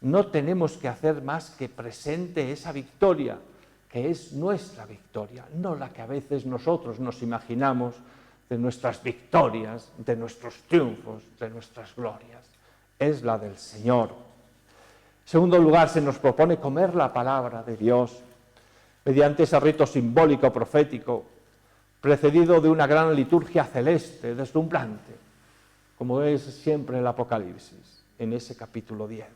No tenemos que hacer más que presente esa victoria, que es nuestra victoria, no la que a veces nosotros nos imaginamos de nuestras victorias, de nuestros triunfos, de nuestras glorias. Es la del Señor. En segundo lugar, se nos propone comer la palabra de Dios mediante ese rito simbólico profético, precedido de una gran liturgia celeste, deslumbrante, como es siempre el Apocalipsis, en ese capítulo 10,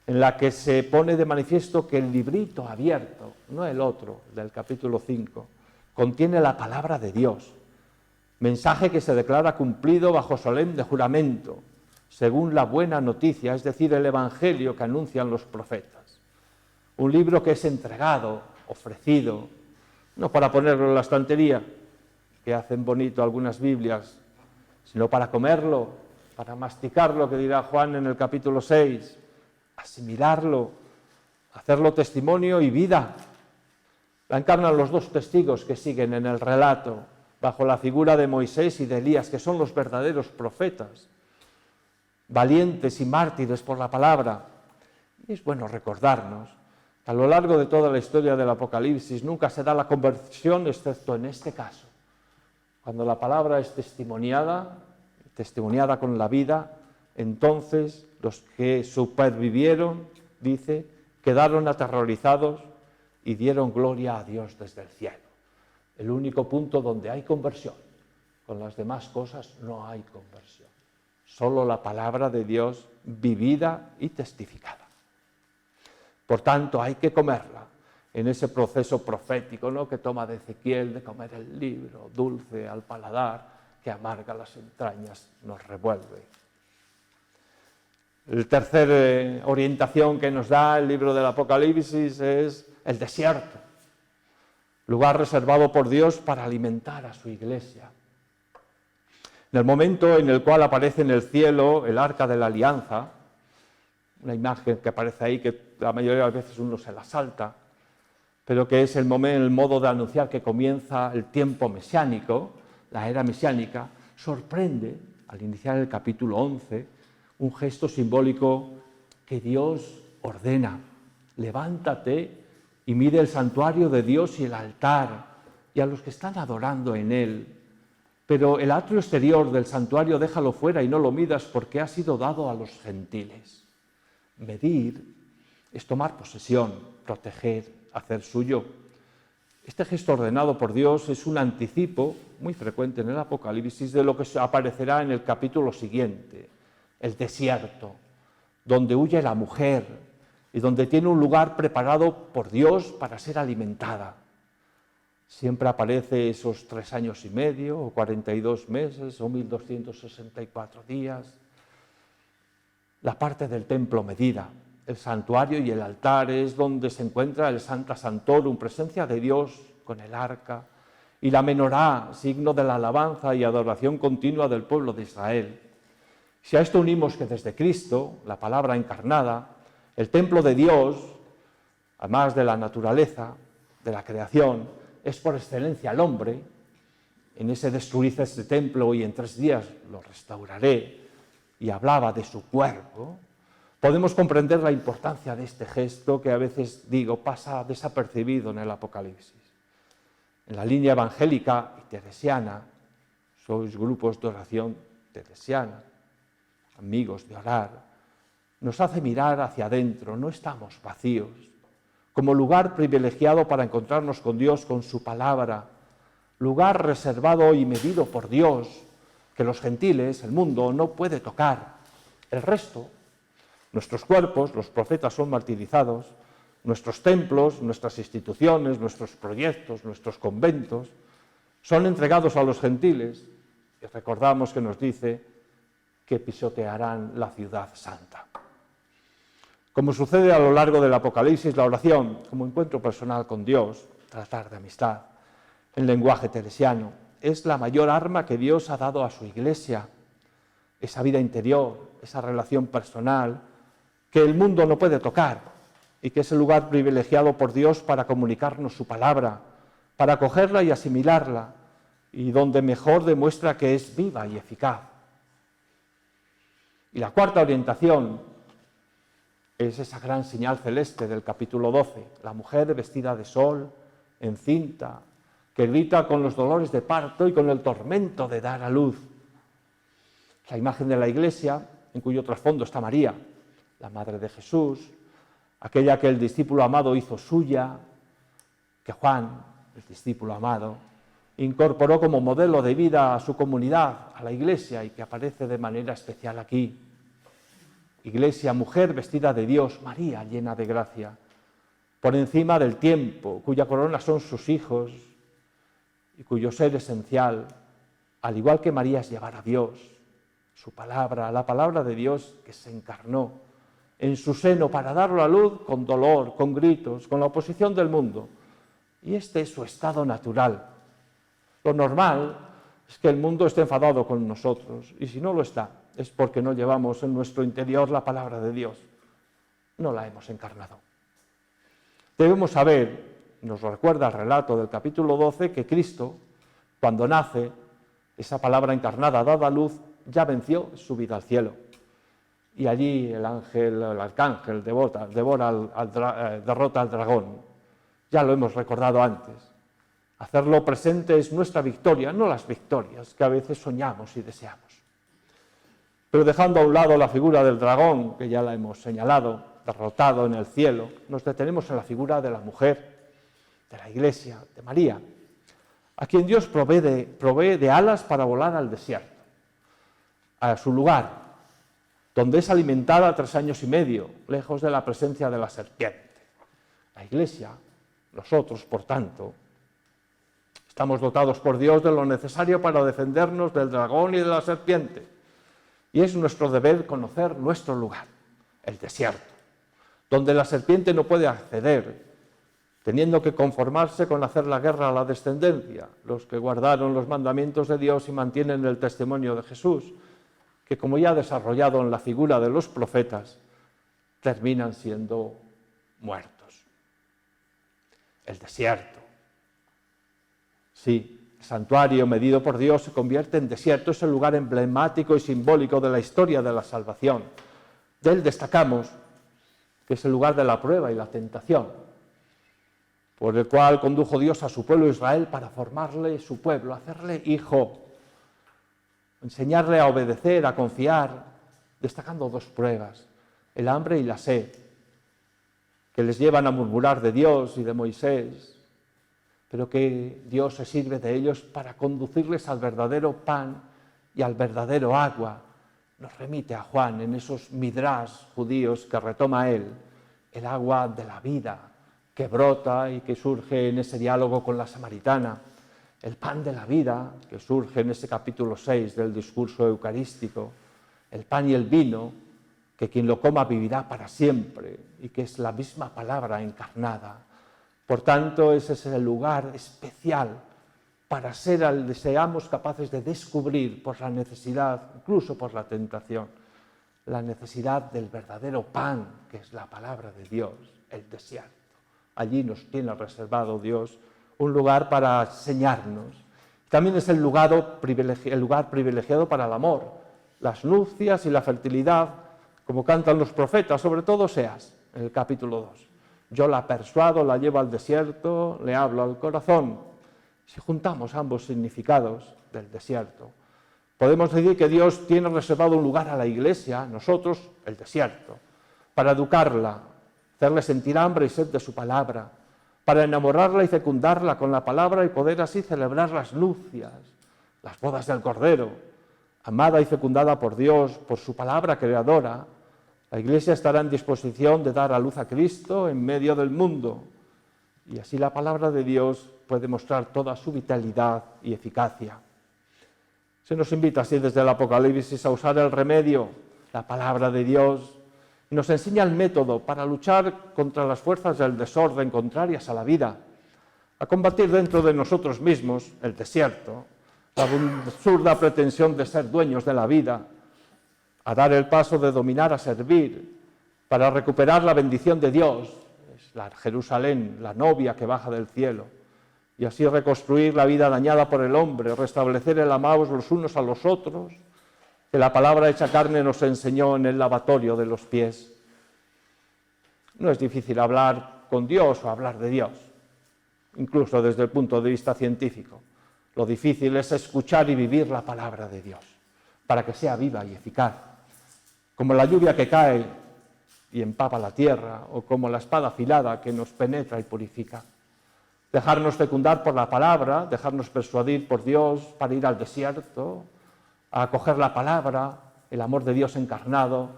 en la que se pone de manifiesto que el librito abierto, no el otro, del capítulo 5, contiene la palabra de Dios, mensaje que se declara cumplido bajo solemne juramento, según la buena noticia, es decir, el Evangelio que anuncian los profetas. Un libro que es entregado, ofrecido, no para ponerlo en la estantería, que hacen bonito algunas Biblias, sino para comerlo, para masticarlo, que dirá Juan en el capítulo 6, asimilarlo, hacerlo testimonio y vida. La encarnan los 2 testigos que siguen en el relato, bajo la figura de Moisés y de Elías, que son los verdaderos profetas, valientes y mártires por la palabra. Y es bueno recordarnos que a lo largo de toda la historia del Apocalipsis nunca se da la conversión, excepto en este caso, cuando la palabra es testimoniada con la vida. Entonces los que supervivieron, dice, quedaron aterrorizados y dieron gloria a Dios desde el cielo. El único punto donde hay conversión. Con las demás cosas no hay conversión. Solo la palabra de Dios vivida y testificada. Por tanto, hay que comerla en ese proceso profético, ¿no?, que toma de Ezequiel, de comer el libro, dulce al paladar, que amarga las entrañas, nos revuelve. La tercera orientación que nos da el libro del Apocalipsis es el desierto, lugar reservado por Dios para alimentar a su iglesia. En el momento en el cual aparece en el cielo el arca de la alianza, una imagen que aparece ahí que la mayoría de las veces uno se la salta, pero que es el modo de anunciar que comienza el tiempo mesiánico, la era mesiánica, sorprende, al iniciar el capítulo 11, un gesto simbólico que Dios ordena. Levántate y mide el santuario de Dios y el altar, y a los que están adorando en él. Pero el atrio exterior del santuario déjalo fuera y no lo midas, porque ha sido dado a los gentiles. Medir es tomar posesión, proteger, hacer suyo. Este gesto ordenado por Dios es un anticipo muy frecuente en el Apocalipsis de lo que aparecerá en el capítulo siguiente, el desierto, donde huye la mujer y donde tiene un lugar preparado por Dios para ser alimentada. Siempre aparece esos 3 años y medio, o 42 meses, o 1264 días. La parte del templo medida, el santuario y el altar es donde se encuentra el Sancta Sanctorum, presencia de Dios con el arca, y la menorá, signo de la alabanza y adoración continua del pueblo de Israel. Si a esto unimos que desde Cristo, la palabra encarnada, el templo de Dios, además de la naturaleza, de la creación, es por excelencia el hombre, en ese destruid este templo y en 3 días lo restauraré, y hablaba de su cuerpo, podemos comprender la importancia de este gesto que a veces, digo, pasa desapercibido en el Apocalipsis. En la línea evangélica y teresiana, sois grupos de oración teresiana, amigos de orar, nos hace mirar hacia adentro, no estamos vacíos, como lugar privilegiado para encontrarnos con Dios, con su palabra, lugar reservado y medido por Dios, que los gentiles, el mundo, no puede tocar. El resto, nuestros cuerpos, los profetas son martirizados, nuestros templos, nuestras instituciones, nuestros proyectos, nuestros conventos, son entregados a los gentiles, y recordamos que nos dice que pisotearán la ciudad santa. Como sucede a lo largo del Apocalipsis, la oración, como encuentro personal con Dios, tratar de amistad, en lenguaje teresiano, es la mayor arma que Dios ha dado a su Iglesia, esa vida interior, esa relación personal, que el mundo no puede tocar y que es el lugar privilegiado por Dios para comunicarnos su palabra, para acogerla y asimilarla, y donde mejor demuestra que es viva y eficaz. Y la cuarta orientación es esa gran señal celeste del capítulo 12, la mujer vestida de sol, encinta, que grita con los dolores de parto y con el tormento de dar a luz. La imagen de la Iglesia, en cuyo trasfondo está María, la Madre de Jesús, aquella que el discípulo amado hizo suya, que Juan, el discípulo amado, incorporó como modelo de vida a su comunidad, a la Iglesia, y que aparece de manera especial aquí. Iglesia, mujer vestida de Dios, María llena de gracia, por encima del tiempo, cuya corona son sus hijos y cuyo ser esencial, al igual que María, es llevar a Dios, su palabra, la palabra de Dios que se encarnó en su seno para darlo a luz con dolor, con gritos, con la oposición del mundo. Y este es su estado natural. Lo normal es que el mundo esté enfadado con nosotros, y si no lo está, es porque no llevamos en nuestro interior la palabra de Dios. No la hemos encarnado. Debemos saber, nos lo recuerda el relato del capítulo 12, que Cristo, cuando nace, esa palabra encarnada dada a luz, ya venció su vida al cielo. Y allí el arcángel derrota al dragón. Ya lo hemos recordado antes. Hacerlo presente es nuestra victoria, no las victorias que a veces soñamos y deseamos. Pero dejando a un lado la figura del dragón, que ya la hemos señalado, derrotado en el cielo, nos detenemos en la figura de la mujer, de la Iglesia, de María, a quien Dios provee de alas para volar al desierto, a su lugar, donde es alimentada 3 años y medio, lejos de la presencia de la serpiente. La Iglesia, nosotros, por tanto, estamos dotados por Dios de lo necesario para defendernos del dragón y de la serpiente. Y es nuestro deber conocer nuestro lugar, el desierto, donde la serpiente no puede acceder, teniendo que conformarse con hacer la guerra a la descendencia, los que guardaron los mandamientos de Dios y mantienen el testimonio de Jesús, que, como ya desarrollado en la figura de los profetas, terminan siendo muertos. El desierto. Sí, el santuario medido por Dios se convierte en desierto, es el lugar emblemático y simbólico de la historia de la salvación. De él destacamos que es el lugar de la prueba y la tentación, por el cual condujo Dios a su pueblo Israel para formarle su pueblo, hacerle hijo, enseñarle a obedecer, a confiar, destacando 2 pruebas, el hambre y la sed, que les llevan a murmurar de Dios y de Moisés, pero que Dios se sirve de ellos para conducirles al verdadero pan y al verdadero agua. Nos remite a Juan en esos midrash judíos que retoma él, el agua de la vida que brota y que surge en ese diálogo con la samaritana, el pan de la vida que surge en ese capítulo 6 del discurso eucarístico, el pan y el vino, que quien lo coma vivirá para siempre y que es la misma palabra encarnada. Por tanto, ese es el lugar especial para seamos capaces de descubrir por la necesidad, incluso por la tentación, la necesidad del verdadero pan, que es la palabra de Dios, el desierto. Allí nos tiene reservado Dios un lugar para enseñarnos. También es el lugar privilegiado para el amor, las nupcias y la fertilidad, como cantan los profetas, sobre todo Oseas, en el capítulo 2. Yo la persuado, la llevo al desierto, le hablo al corazón. Si juntamos ambos significados del desierto, podemos decir que Dios tiene reservado un lugar a la Iglesia, nosotros, el desierto, para educarla, hacerle sentir hambre y sed de su palabra, para enamorarla y fecundarla con la palabra y poder así celebrar las nupcias, las bodas del Cordero. Amada y fecundada por Dios, por su palabra creadora, la Iglesia estará en disposición de dar a luz a Cristo en medio del mundo. Y así la palabra de Dios puede mostrar toda su vitalidad y eficacia. Se nos invita así desde el Apocalipsis a usar el remedio, la palabra de Dios, y nos enseña el método para luchar contra las fuerzas del desorden contrarias a la vida, a combatir dentro de nosotros mismos el desierto, la absurda pretensión de ser dueños de la vida, a dar el paso de dominar a servir, para recuperar la bendición de Dios, es la Jerusalén, la novia que baja del cielo, y así reconstruir la vida dañada por el hombre, restablecer el amaos los unos a los otros, que la palabra hecha carne nos enseñó en el lavatorio de los pies. No es difícil hablar con Dios o hablar de Dios, incluso desde el punto de vista científico. Lo difícil es escuchar y vivir la palabra de Dios, para que sea viva y eficaz, como la lluvia que cae y empapa la tierra, o como la espada afilada que nos penetra y purifica. Dejarnos fecundar por la palabra, dejarnos persuadir por Dios para ir al desierto, a acoger la palabra, el amor de Dios encarnado.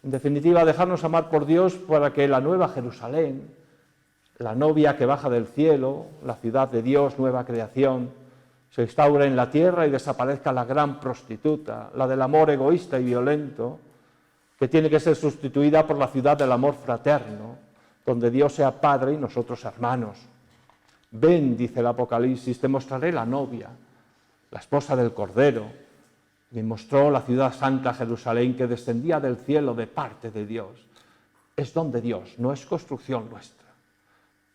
En definitiva, dejarnos amar por Dios para que la nueva Jerusalén, la novia que baja del cielo, la ciudad de Dios, nueva creación, se instaure en la tierra y desaparezca la gran prostituta, la del amor egoísta y violento, que tiene que ser sustituida por la ciudad del amor fraterno, donde Dios sea Padre y nosotros hermanos. Ven, dice el Apocalipsis, te mostraré la novia, la esposa del Cordero. Me mostró la ciudad santa Jerusalén que descendía del cielo de parte de Dios. Es don de Dios, no es construcción nuestra.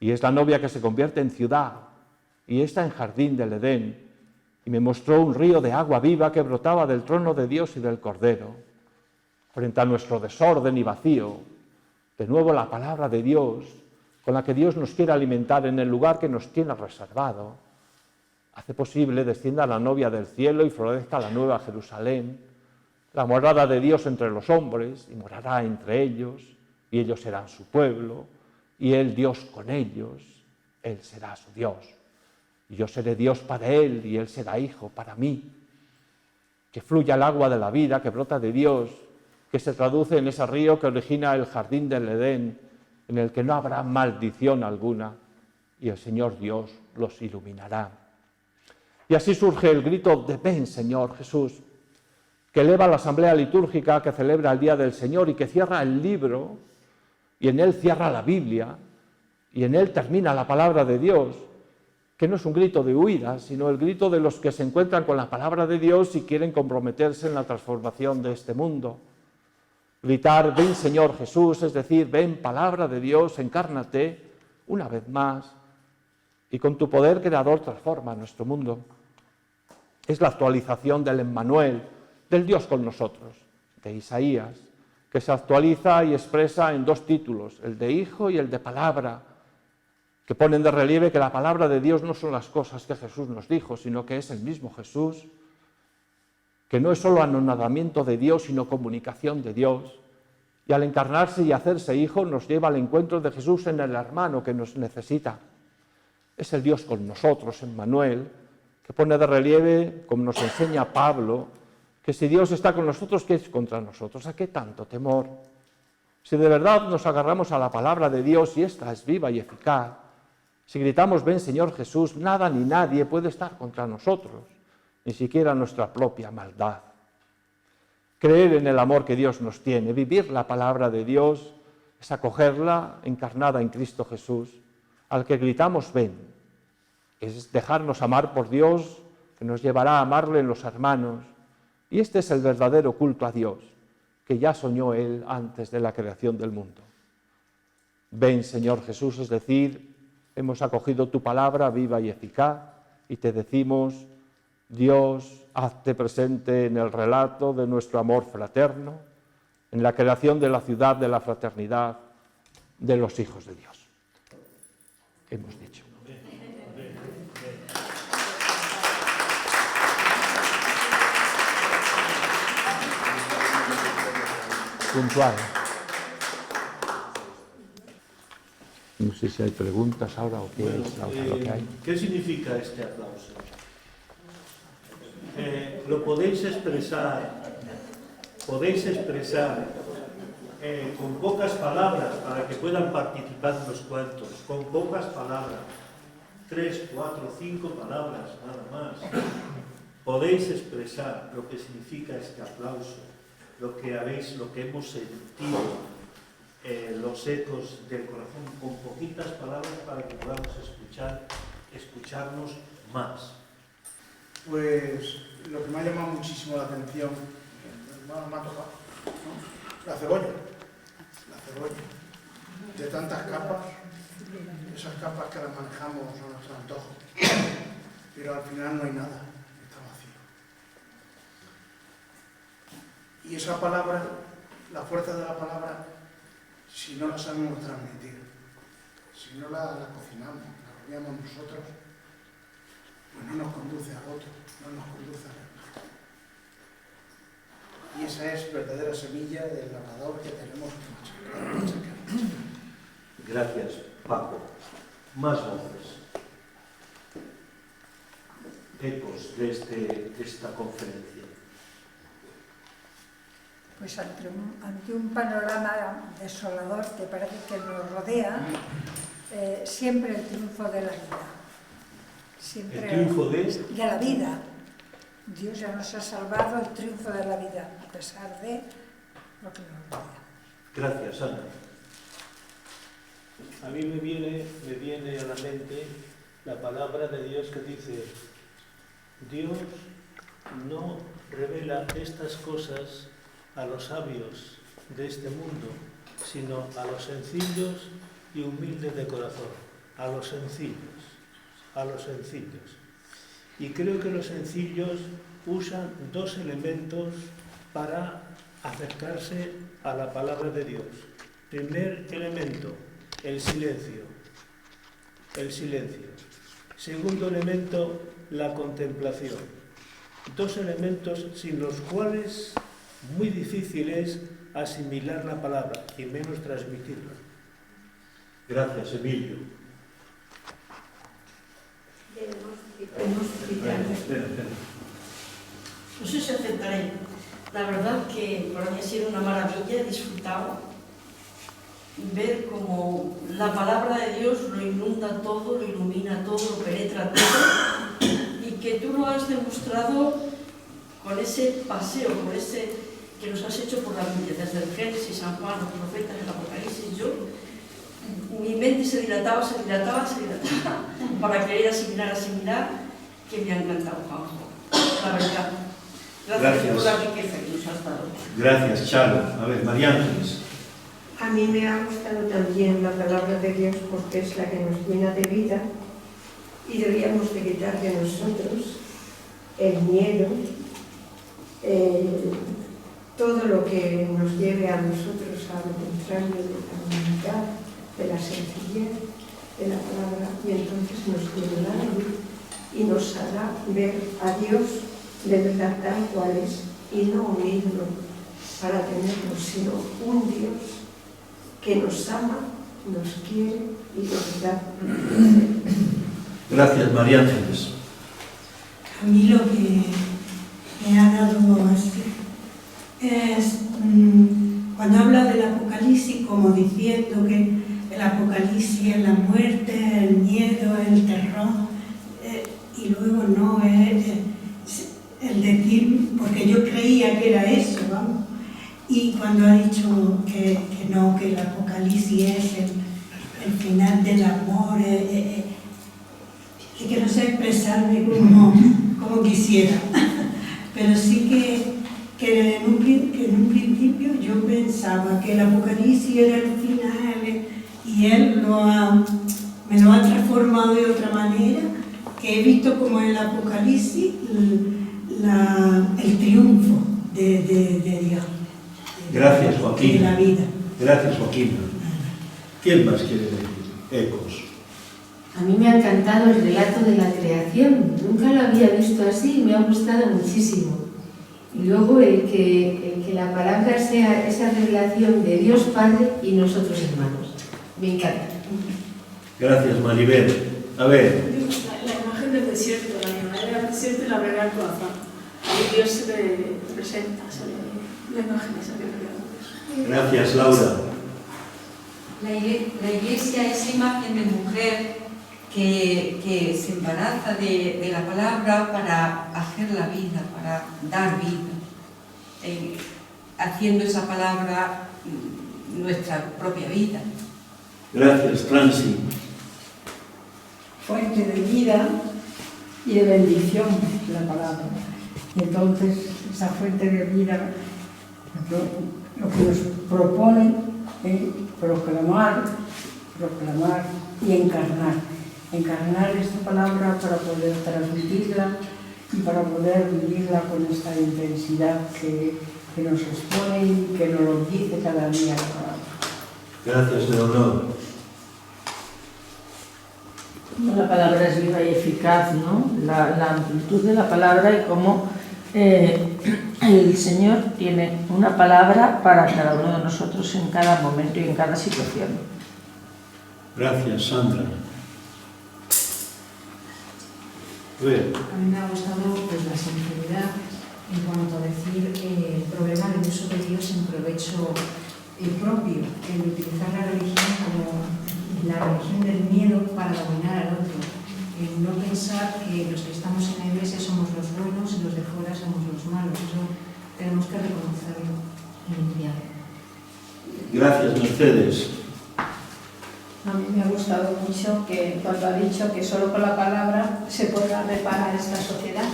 Y es la novia que se convierte en ciudad y está en jardín del Edén. Y me mostró un río de agua viva que brotaba del trono de Dios y del Cordero. Frente a nuestro desorden y vacío, de nuevo la palabra de Dios, con la que Dios nos quiere alimentar en el lugar que nos tiene reservado, hace posible descienda la novia del cielo y florezca la nueva Jerusalén, la morada de Dios entre los hombres, y morará entre ellos, y ellos serán su pueblo, y Él Dios con ellos, Él será su Dios. Y yo seré Dios para Él, y Él será hijo para mí. Que fluya el agua de la vida que brota de Dios, que se traduce en ese río que origina el jardín del Edén, en el que no habrá maldición alguna, y el Señor Dios los iluminará. Y así surge el grito de ven, Señor Jesús, que eleva la asamblea litúrgica que celebra el Día del Señor y que cierra el libro, y en él cierra la Biblia, y en él termina la palabra de Dios, que no es un grito de huida, sino el grito de los que se encuentran con la palabra de Dios y quieren comprometerse en la transformación de este mundo. Gritar, ven Señor Jesús, es decir, ven palabra de Dios, encárnate una vez más, y con tu poder creador transforma nuestro mundo. Es la actualización del Emmanuel, del Dios con nosotros, de Isaías, que se actualiza y expresa en dos títulos, el de Hijo y el de Palabra, que ponen de relieve que la palabra de Dios no son las cosas que Jesús nos dijo, sino que es el mismo Jesús, que no es solo anonadamiento de Dios, sino comunicación de Dios. Y al encarnarse y hacerse hijo, nos lleva al encuentro de Jesús en el hermano que nos necesita. Es el Dios con nosotros, Emmanuel, que pone de relieve, como nos enseña Pablo, que si Dios está con nosotros, ¿qué es contra nosotros? ¿A qué tanto temor? Si de verdad nos agarramos a la palabra de Dios y esta es viva y eficaz, si gritamos, ven Señor Jesús, nada ni nadie puede estar contra nosotros, ni siquiera nuestra propia maldad. Creer en el amor que Dios nos tiene, vivir la palabra de Dios, es acogerla encarnada en Cristo Jesús, al que gritamos ven, es dejarnos amar por Dios, que nos llevará a amarle en los hermanos, y este es el verdadero culto a Dios, que ya soñó Él antes de la creación del mundo. Ven Señor Jesús, es decir, hemos acogido tu palabra viva y eficaz, y te decimos, Dios, hazte presente en el relato de nuestro amor fraterno, en la creación de la ciudad de la fraternidad de los hijos de Dios. Hemos dicho. Puntual. No sé si hay preguntas ahora o qué es ahora lo que hay. ¿Qué significa este aplauso? ¿Lo podéis expresar con pocas palabras para que puedan participar los cuantos? Con pocas palabras, 3, 4, 5 palabras nada más. ¿Podéis expresar lo que significa este aplauso? Lo que hemos sentido, los ecos del corazón, con poquitas palabras para que podamos escucharnos más. Pues lo que me ha llamado muchísimo la atención, me ha tocado, ¿no? La cebolla, de tantas capas, esas capas que las manejamos a nuestro antojo, pero al final no hay nada, está vacío. Y esa palabra, la fuerza de la palabra, si no la sabemos transmitir, si no la cocinamos, la comíamos nosotros, pues no nos conduce al otro, no nos conduce al hermano. Y esa es verdadera semilla del labrador que tenemos que machacar. Gracias, Paco. Más voces. Ecos de esta conferencia. Pues ante un panorama desolador que parece que nos rodea, siempre el triunfo de la vida. Siempre ¿El triunfo de la vida. Dios ya nos ha salvado, el triunfo de la vida, a pesar de lo que nos rodea. Gracias, Ana. A mí me viene a la mente la palabra de Dios que dice: Dios no revela estas cosas a los sabios de este mundo, sino a los sencillos y humildes de corazón, a los sencillos. Y creo que los sencillos usan dos elementos para acercarse a la palabra de Dios. Primer elemento, el silencio. Segundo elemento, la contemplación. Dos elementos sin los cuales muy difícil es asimilar la palabra y menos transmitirla. Gracias, Emilio. No sé si aceptaré. La verdad que para mí ha sido una maravilla, he disfrutado ver cómo la palabra de Dios lo inunda todo, lo ilumina todo, lo penetra todo, y que tú lo has demostrado con ese paseo, con ese que nos has hecho por la Biblia, desde el Génesis, San Juan, los profetas, el Apocalipsis. Mi mente se dilataba para querer asimilar, que me ha encantado, Juanjo, la verdad. Gracias por la riqueza que nos has dado. Gracias, Chalo. A ver, María Ángeles. A mí me ha gustado también la palabra de Dios porque es la que nos llena de vida y deberíamos de quitar de nosotros el miedo, todo lo que nos lleve a nosotros a lo contrario de la humildad, de la sencillez de la palabra, y entonces nos llenará de luz y nos hará ver a Dios de verdad tal cual es, y no un ídolo para tenerlo, sino un Dios que nos ama, nos quiere y nos da. Gracias, María Ángeles. A mí lo que me ha dado así es cuando habla del Apocalipsis, como diciendo que el Apocalipsis es la muerte, el miedo, el terror, y luego no es el decir, porque yo creía que era eso, vamos, y cuando ha dicho que no, que el Apocalipsis es el final del amor, que no sé expresarme como quisiera, pero sí que en un principio yo pensaba que el Apocalipsis era el final y él me lo ha transformado de otra manera, que he visto como el Apocalipsis el triunfo de Dios. Gracias, Juan Joaquín. de la vida. Gracias, Joaquín. ¿Quién más quiere decir? Ecos. A mí me ha encantado el relato de la creación. Nunca lo había visto así, me ha gustado muchísimo. Y luego el que la palabra sea esa revelación de Dios Padre y nosotros hermanos. Me encanta. Gracias, Maribel. A ver, La imagen del desierto, la llanadera del desierto y la brega del corazón. Ahí Dios se le presenta, la imagen esa que me queda. gracias, Laura. La iglesia es imagen de mujer que se embaraza de la palabra para hacer la vida, para dar vida, haciendo esa palabra nuestra propia vida. Gracias, Franci. Fuente de vida y de bendición, la palabra. Y entonces, esa fuente de vida, lo que nos propone es proclamar y encarnar. Encarnar esta palabra para poder transmitirla y para poder vivirla con esta intensidad que nos expone y que nos lo dice cada día la palabra. Gracias, Leonor. La palabra es viva y eficaz, ¿no? La amplitud de la palabra y cómo el Señor tiene una palabra para cada uno de nosotros en cada momento y en cada situación. Gracias, Sandra. A ver. A mí me ha gustado pues, la sinceridad en cuanto a decir el problema del uso de Dios en provecho propio, el utilizar la religión como la religión del miedo para dominar al otro, el no pensar que los que estamos en la iglesia somos los buenos y los de fuera somos los malos. Eso tenemos que reconocerlo en el diálogo. Gracias, Mercedes. A mí me ha gustado mucho que cuando ha dicho que solo con la palabra se podrá reparar esta sociedad.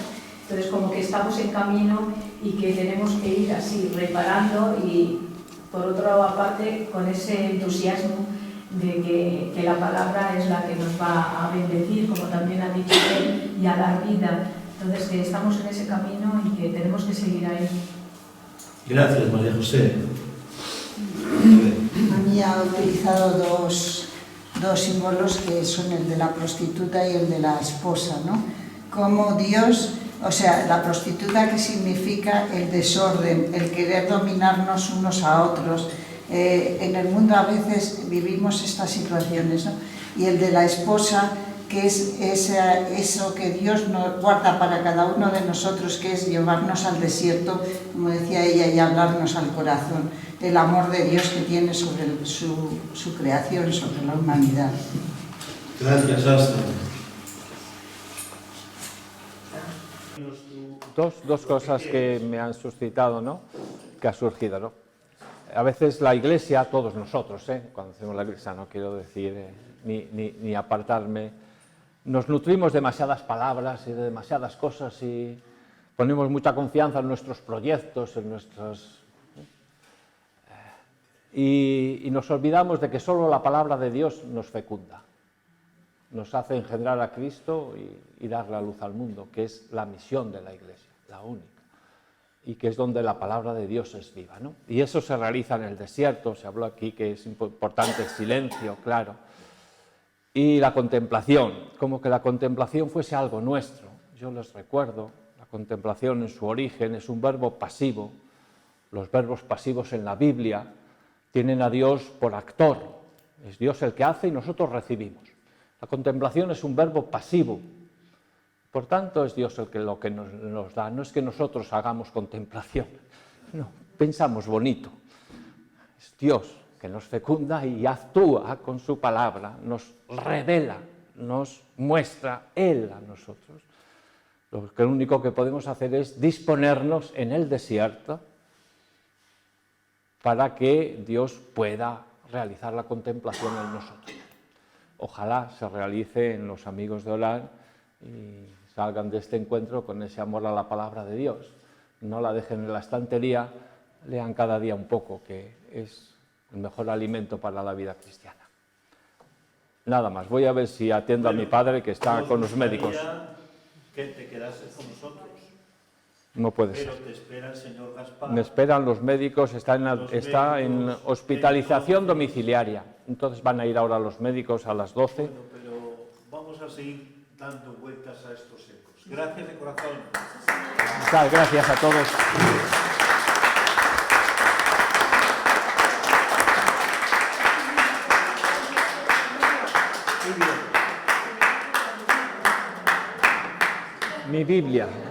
Entonces, como que estamos en camino y que tenemos que ir así, reparando y, por otro lado, aparte, con ese entusiasmo de que la palabra es la que nos va a bendecir, como también ha dicho él, y a dar vida. Entonces, que estamos en ese camino y que tenemos que seguir ahí. Gracias, María José. A mí ha utilizado dos símbolos que son el de la prostituta y el de la esposa, ¿no? Como Dios, o sea, la prostituta que significa el desorden, el querer dominarnos unos a otros. En el mundo a veces vivimos estas situaciones, ¿no? Y el de la esposa, que es eso que Dios nos guarda para cada uno de nosotros, que es llevarnos al desierto, como decía ella, y hablarnos al corazón, el amor de Dios que tiene sobre su creación, sobre la humanidad. Gracias, Asta. Dos cosas que me han suscitado, ¿no? Que ha surgido, ¿no? A veces la Iglesia, todos nosotros, cuando hacemos la Iglesia, no quiero decir ni apartarme, nos nutrimos demasiadas palabras y de demasiadas cosas y ponemos mucha confianza en nuestros proyectos, en nuestros... y nos olvidamos de que solo la palabra de Dios nos fecunda, nos hace engendrar a Cristo y dar la luz al mundo, que es la misión de la Iglesia, la única, y que es donde la palabra de Dios es viva, ¿no? Y eso se realiza en el desierto, se habló aquí que es importante el silencio, claro, y la contemplación, como que la contemplación fuese algo nuestro. Yo les recuerdo, la contemplación en su origen es un verbo pasivo. Los verbos pasivos en la Biblia tienen a Dios por actor, es Dios el que hace y nosotros recibimos. La contemplación es un verbo pasivo, por tanto es Dios el que lo que nos da, no es que nosotros hagamos contemplación, no, pensamos bonito, es Dios que nos fecunda y actúa con su palabra, nos revela, nos muestra Él a nosotros. Lo único que podemos hacer es disponernos en el desierto para que Dios pueda realizar la contemplación en nosotros. Ojalá se realice en los amigos de Olan y salgan de este encuentro con ese amor a la palabra de Dios. No la dejen en la estantería, lean cada día un poco, que es el mejor alimento para la vida cristiana. Nada más, voy a ver si atiendo a mi padre que está con los médicos. Que te quedases con nosotros. No puede Pero ser. te espera el señor Gaspar. Me esperan los médicos, está en hospitalización domiciliaria. Entonces van a ir ahora los médicos a las 12. Bueno, pero vamos a seguir dando vueltas a estos ecos. Gracias de corazón. Muchas gracias a todos. Mi Biblia.